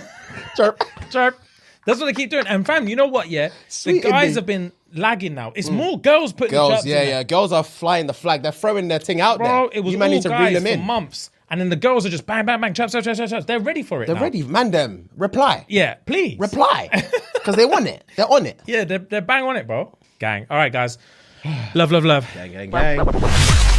S1: Chirp.
S2: Chirp. That's what they keep doing. And fam, you know what? Yeah,
S1: Sweet
S2: the guys
S1: indie.
S2: have been lagging now. It's more girls putting the
S1: Girls,
S2: chirps in there.
S1: yeah. Girls are flying the flag. They're throwing their thing out
S2: Bro,
S1: there.
S2: it was
S1: you
S2: all
S1: might need to reel
S2: guys
S1: them
S2: for
S1: in.
S2: months. And then the girls are just bang, bang, bang, chirps, chirps, chirps, chirps. They're ready for it
S1: They're
S2: now.
S1: ready. Man them. Reply.
S2: Yeah, please.
S1: Reply. Because they want it. They're on it.
S2: Yeah, they're bang on it, bro. Gang. All right, guys. Love, love, love.
S1: Gang, gang, gang.